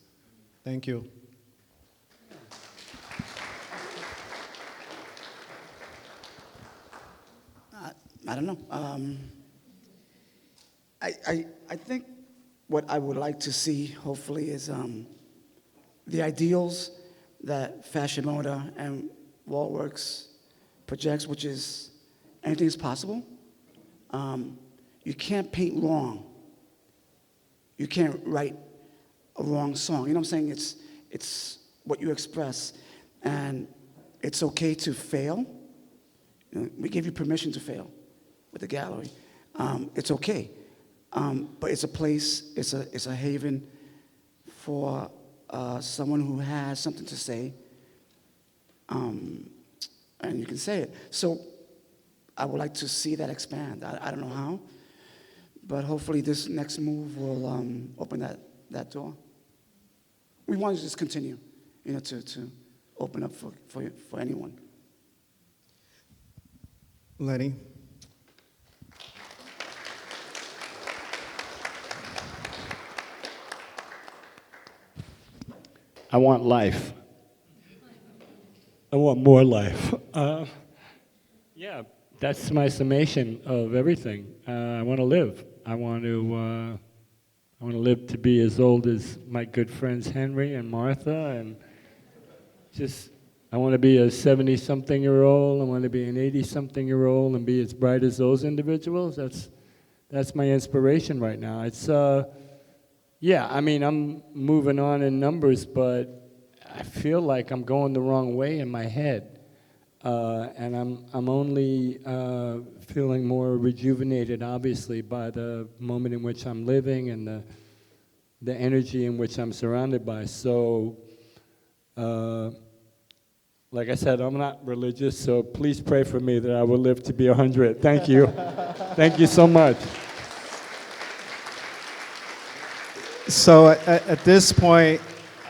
Thank you. I don't know. I think what I would like to see, hopefully, is the ideals that Fashion Moda and Waltworks projects, which is anything is possible. You can't paint wrong. You can't write a wrong song. You know what I'm saying? It's what you express, and it's okay to fail. You know, we give you permission to fail with the gallery. It's okay, but it's a place. It's a haven for someone who has something to say, and you can say it. So I would like to see that expand. I don't know how, but hopefully this next move will open that door. We want to just continue, you know, to open up for anyone. Lenny? I want life. I want more life. Yeah, that's my summation of everything. I want to live. I want to live to be as old as my good friends Henry and Martha, and just I want to be a 70-something-year-old. I want to be an 80-something-year-old and be as bright as those individuals. That's my inspiration right now. It's yeah. I mean, I'm moving on in numbers, but I feel like I'm going the wrong way in my head. And I'm only feeling more rejuvenated, obviously, by the moment in which I'm living and the energy in which I'm surrounded by. So, like I said, I'm not religious, so please pray for me that I will live to be 100. Thank you. Thank you so much. So at this point,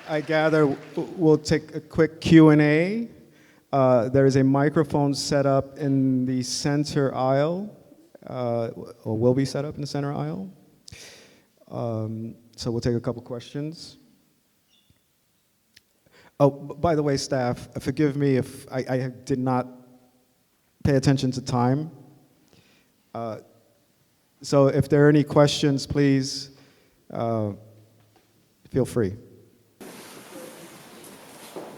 I gather we'll take a quick Q&A. There is a microphone set up in the center aisle, or will be set up in the center aisle. So we'll take a couple questions. Oh, by the way, staff, forgive me if I did not pay attention to time. So if there are any questions, please feel free.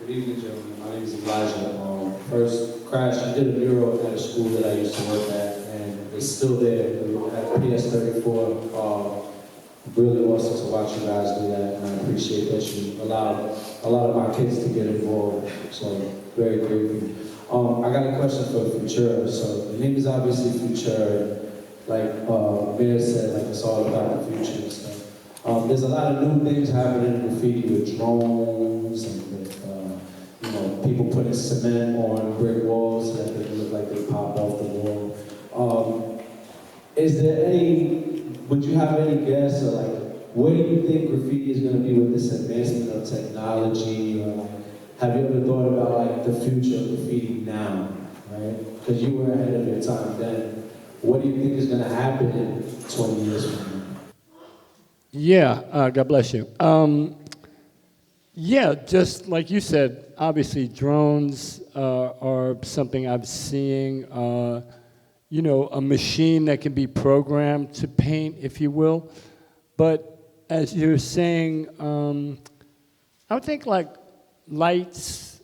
Good evening, gentlemen. My name is Elijah. First, Crash, I did a mural at a school that I used to work at, and it's still there at PS34. Really awesome to watch you guys do that, and I appreciate that you allowed a lot of my kids to get involved. So, very grateful. I got a question for FUTURA. So, the name is obviously FUTURA. Like Mayor said, like it's all about the future and stuff. There's a lot of new things happening in graffiti with drones and with, you know, people putting cement on brick walls so that they look like they pop off the wall. Is there any, would you have any guess or like, where do you think graffiti is going to be with this advancement of technology? Or have you ever thought about like the future of graffiti now, right? Because you were ahead of your time then. What do you think is going to happen in 20 years from now? Yeah, God bless you. Yeah, just like you said, obviously drones are something I'm seeing. You know, a machine that can be programmed to paint, if you will. But as you're saying, I would think like lights,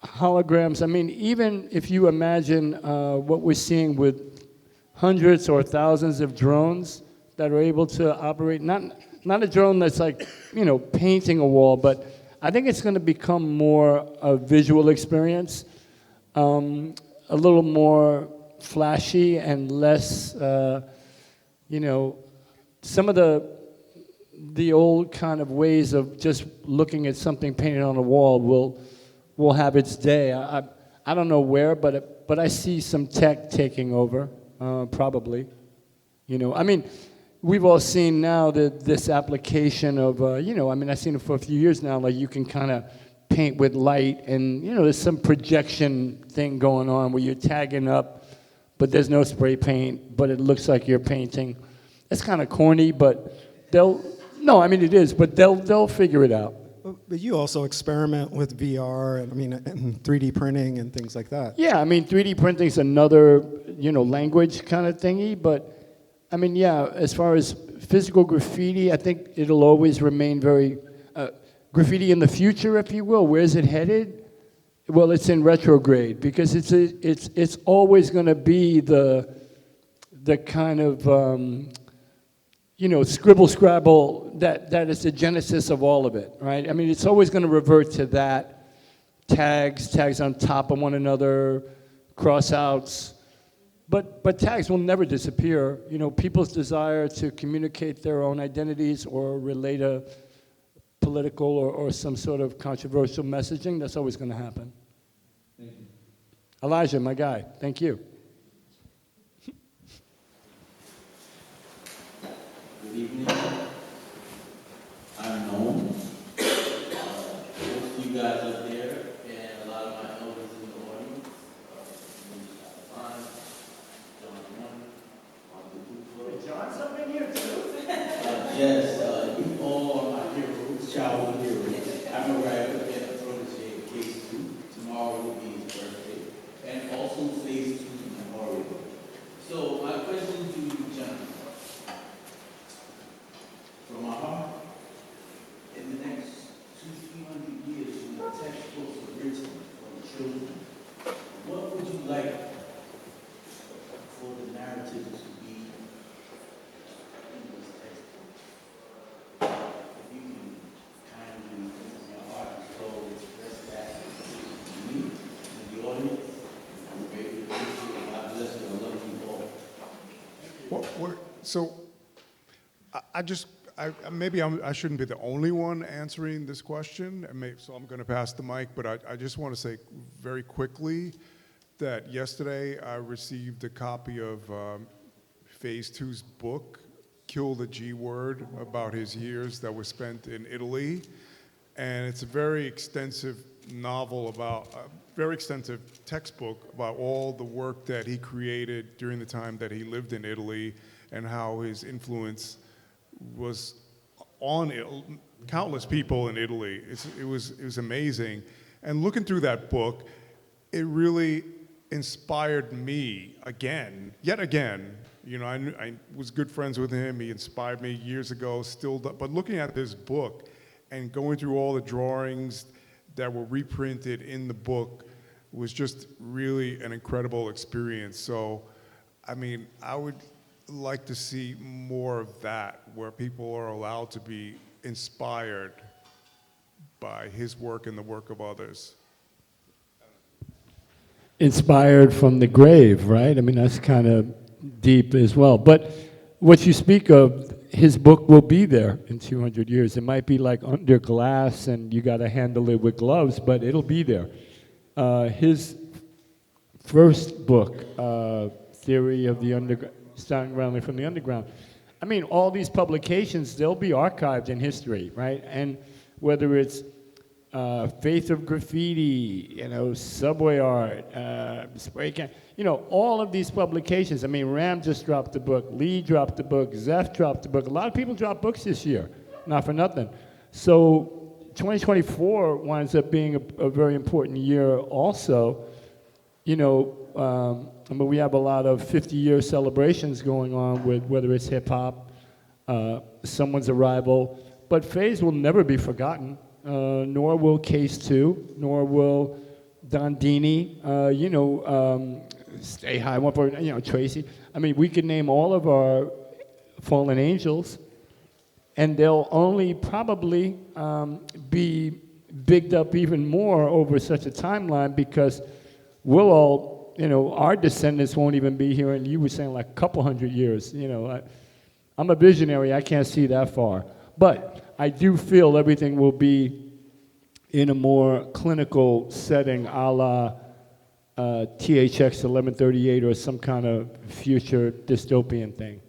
holograms. I mean, even if you imagine what we're seeing with hundreds or thousands of drones that are able to operate, not a drone that's like, painting a wall, but I think it's going to become more a visual experience, a little more flashy and less, some of the old kind of ways of just looking at something painted on a wall will have its day. I don't know where, but I see some tech taking over, probably. I mean, we've all seen now that this application of, I've seen it for a few years now, like you can kind of paint with light and, there's some projection thing going on where you're tagging up, but there's no spray paint, but it looks like you're painting. It's kind of corny, but it is, but they'll figure it out. But you also experiment with VR and 3D printing and things like that. Yeah, 3D printing is another, language kind of thingy, but as far as physical graffiti, I think it'll always remain very, graffiti in the future, if you will. Where's it headed? Well, it's in retrograde, because it's always going to be the kind of, scribble scrabble that is the genesis of all of it, right? It's always going to revert to that. Tags on top of one another, cross-outs. But tags will never disappear. People's desire to communicate their own identities or relate a political or some sort of controversial messaging, that's always going to happen. Thank you. Elijah, my guy, thank you. Good evening. I'm known. Most of you guys up there, and a lot of my elders in the audience. John's up in here too? Yes, you all are my heroes, childhood heroes. I'm a writer and a protege of Case 2. Tomorrow will be his birthday. And also Phase 2 Memorial. So my question to you, John. From my heart, in the next 200-300 years, when the textbooks are written for the children, what would you like for the narrative to be in these textbooks? If you can kindly, from your heart and soul, express that to me and the audience, I'm greatly appreciative. God bless you. I love you all. So, I shouldn't be the only one answering this question, so I'm going to pass the mic, but I just want to say very quickly that yesterday I received a copy of Phase 2's book, Kill the G Word, about his years that were spent in Italy. And it's a very extensive novel very extensive textbook about all the work that he created during the time that he lived in Italy and how his influence was on countless people in Italy. It was amazing. And looking through that book, it really inspired me yet again. I was good friends with him. He inspired me years ago, but looking at this book and going through all the drawings that were reprinted in the book was just really an incredible experience. So, I would like to see more of that, where people are allowed to be inspired by his work and the work of others. Inspired from the grave, right? That's kind of deep as well. But what you speak of, his book will be there in 200 years. It might be like under glass and you got to handle it with gloves, but it'll be there. His first book, Theory of the Underground, starting Rowley from the Underground. All these publications, they'll be archived in history, right? And whether it's Faith of Graffiti, Subway Art, Spray Can, all of these publications. Ram just dropped a book, Lee dropped a book, Zeph dropped a book. A lot of people dropped books this year, not for nothing. So 2024 winds up being a very important year also. We have a lot of 50-year celebrations going on with whether it's hip-hop, someone's arrival, but Phase will never be forgotten, nor will Case 2, nor will Dondini, Stay High, Tracy. I mean, we could name all of our fallen angels, and they'll only probably be bigged up even more over such a timeline because we'll all, our descendants won't even be here, and you were saying like a couple hundred years. I'm a visionary, I can't see that far. But I do feel everything will be in a more clinical setting, a la THX 1138 or some kind of future dystopian thing.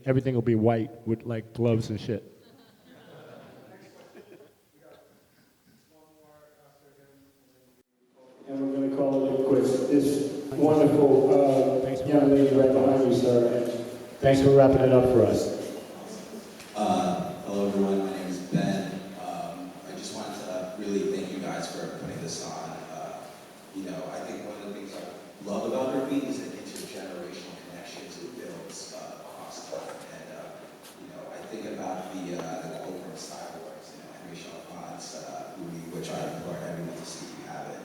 Everything will be white with like gloves and shit. And we're going to call it quits. This wonderful young lady right behind you, sir. Thanks for wrapping it up for us. Hello, everyone. My name is Ben. I just wanted to really thank you guys for putting this on. I think one of the things I love about graffiti is the intergenerational connections it builds across time. And, I think about the quote from Star Wars, Henry Chalfant's movie, which I implore everyone to see if you have it.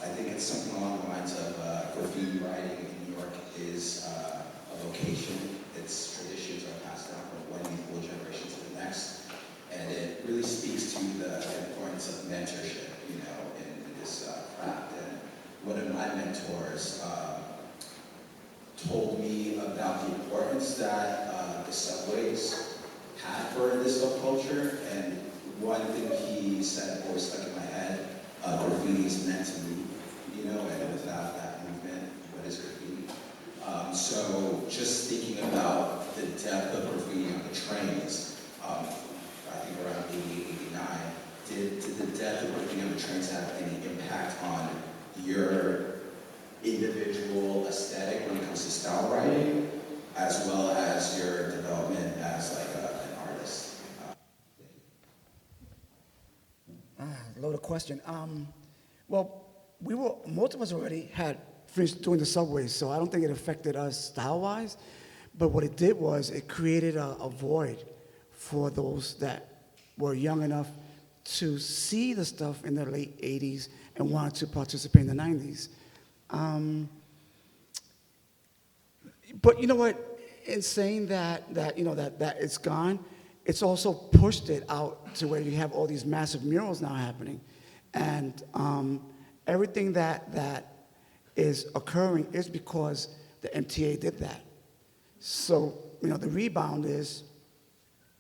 I think it's something along the lines of graffiti writing in New York is a vocation. Its traditions are passed down from one youthful generation to the next. And it really speaks to the importance of mentorship, in this craft. And one of my mentors told me about the importance that the subways had for this subculture. And one thing he said always stuck in my head, graffiti is meant to move, and without that movement, what is graffiti? So just thinking about the depth of graffiti on the trains, I think around 88, 89, did the depth of graffiti on the trains have any impact on your individual aesthetic when it comes to style writing, as well as your development as like an artist? Loaded question. Well, most of us already had finished doing the subways, so I don't think it affected us style-wise. But what it did was it created a void for those that were young enough to see the stuff in the late 80s and wanted to participate in the 90s. But you know what? In saying that it's gone, it's also pushed it out to where you have all these massive murals now happening. And everything that is occurring is because the MTA did that. So, the rebound is,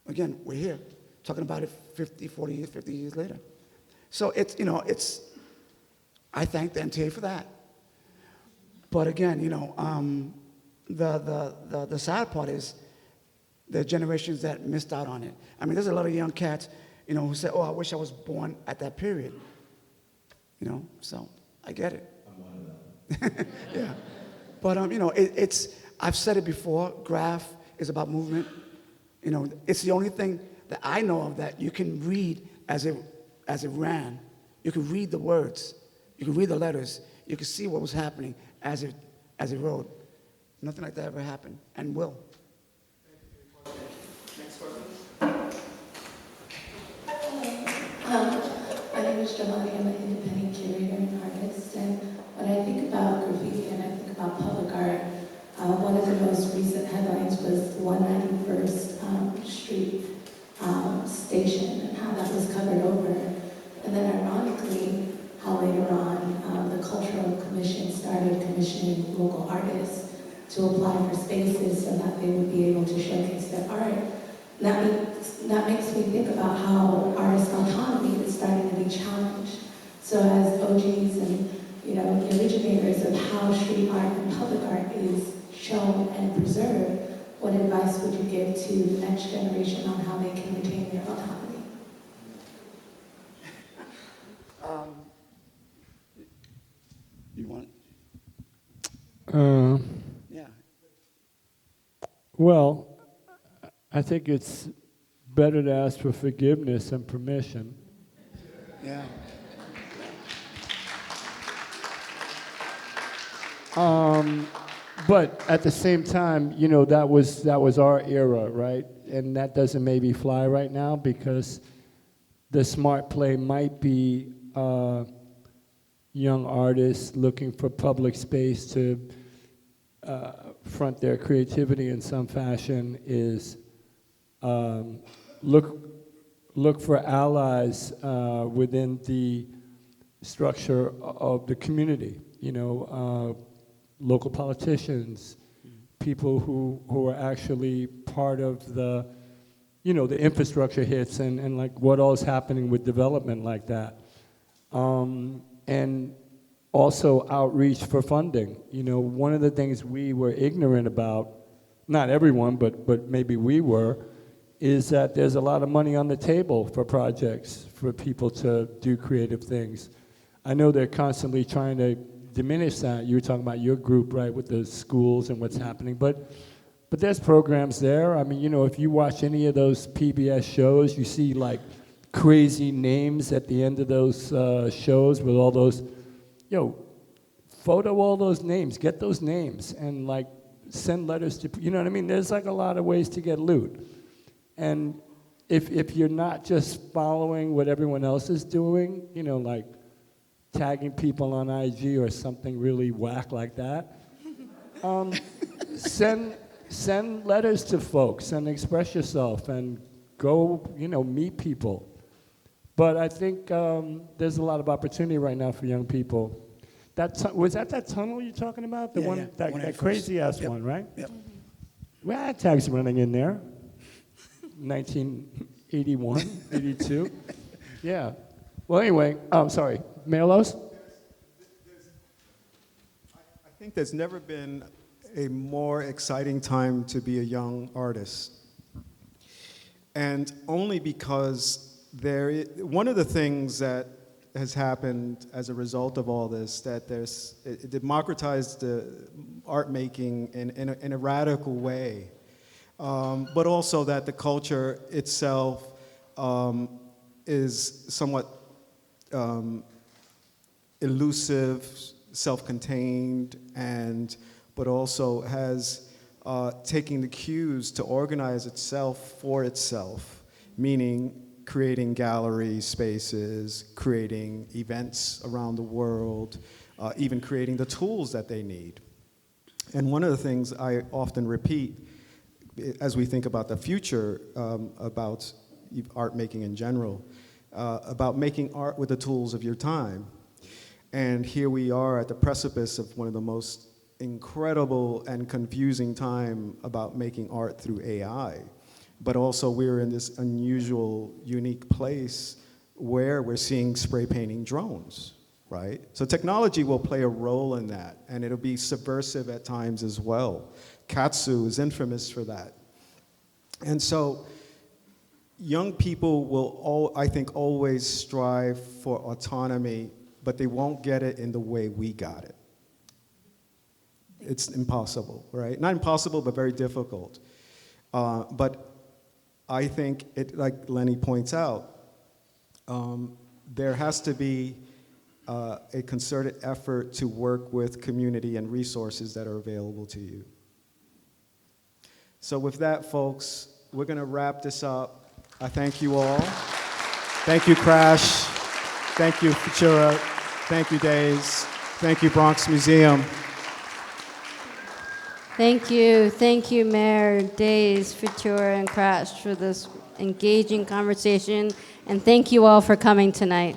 again, we're here, talking about it 50 years later. So I thank the MTA for that. But again, the sad part is the generations that missed out on it. I mean, there's a lot of young cats, who say, oh, I wish I was born at that period. So I get it. I'm one of them. Yeah. But, I've said it before, graph is about movement. It's the only thing that I know of that you can read as it ran. You can read the words. You can read the letters. You can see what was happening as it wrote. Nothing like that ever happened and will. Next question. My name is Giovanni. I'm an independent curator and artist. And when I think about graffiti and I think about public art, one of the most recent headlines was the 191st Street station and how that was covered over. And then ironically, how later on the Cultural Commission started commissioning local artists to apply for spaces so that they would be able to showcase their art. That makes me think about how artist autonomy is starting to be challenged. So as OGs and the originators of how street art and public art is shown and preserved, what advice would you give to the next generation on how they can retain their autonomy? You want Uh, Yeah. well, I think it's better to ask for forgiveness and permission. Yeah. But at the same time, that was our era, right? And that doesn't maybe fly right now because the smart play might be young artists looking for public space to front their creativity in some fashion is look for allies within the structure of the community. You know, local politicians, people who are actually part of the, you know, the infrastructure hits and like what all is happening with development like that. And also outreach for funding. You know, one of the things we were ignorant about, not everyone, but maybe we were, is that there's a lot of money on the table for projects, for people to do creative things. I know they're constantly trying to diminish that. You were talking about your group, right, with the schools and what's happening, but there's programs there. I mean, you know, if you watch any of those PBS shows, you see like crazy names at the end of those shows with all those, photo all those names, get those names, and like send letters to, you know what I mean? There's like a lot of ways to get loot. And if you're not just following what everyone else is doing, you know, like tagging people on IG or something really whack like that, send letters to folks and express yourself and go, you know, meet people. But I think there's a lot of opportunity right now for young people. Was that tunnel you're talking about? The one, yeah. that crazy ass one, right? Yep. We had tags running in there. 1981, 82. Yeah. Well, anyway, sorry. Malos? I think there's never been a more exciting time to be a young artist. And only because one of the things that has happened as a result of all this, that it democratized the art making in a radical way. But also that the culture itself is somewhat elusive, self-contained, but also has taken the cues to organize itself for itself, meaning creating gallery spaces, creating events around the world, even creating the tools that they need. And one of the things I often repeat as we think about the future, about art making in general, about making art with the tools of your time. And here we are at the precipice of one of the most incredible and confusing time about making art through AI. But also we're in this unusual, unique place where we're seeing spray painting drones, right? So technology will play a role in that, and it'll be subversive at times as well. Katsu is infamous for that. And so young people will, I think, always strive for autonomy, but they won't get it in the way we got it. It's impossible, right? Not impossible, but very difficult. But I think, like Lenny points out, there has to be a concerted effort to work with community and resources that are available to you. So with that, folks, we're going to wrap this up. I thank you all. Thank you, Crash. Thank you, Futura. Thank you, DAZE. Thank you, Bronx Museum. Thank you, Mayor, DAZE, Futura, and Crash for this engaging conversation, and thank you all for coming tonight.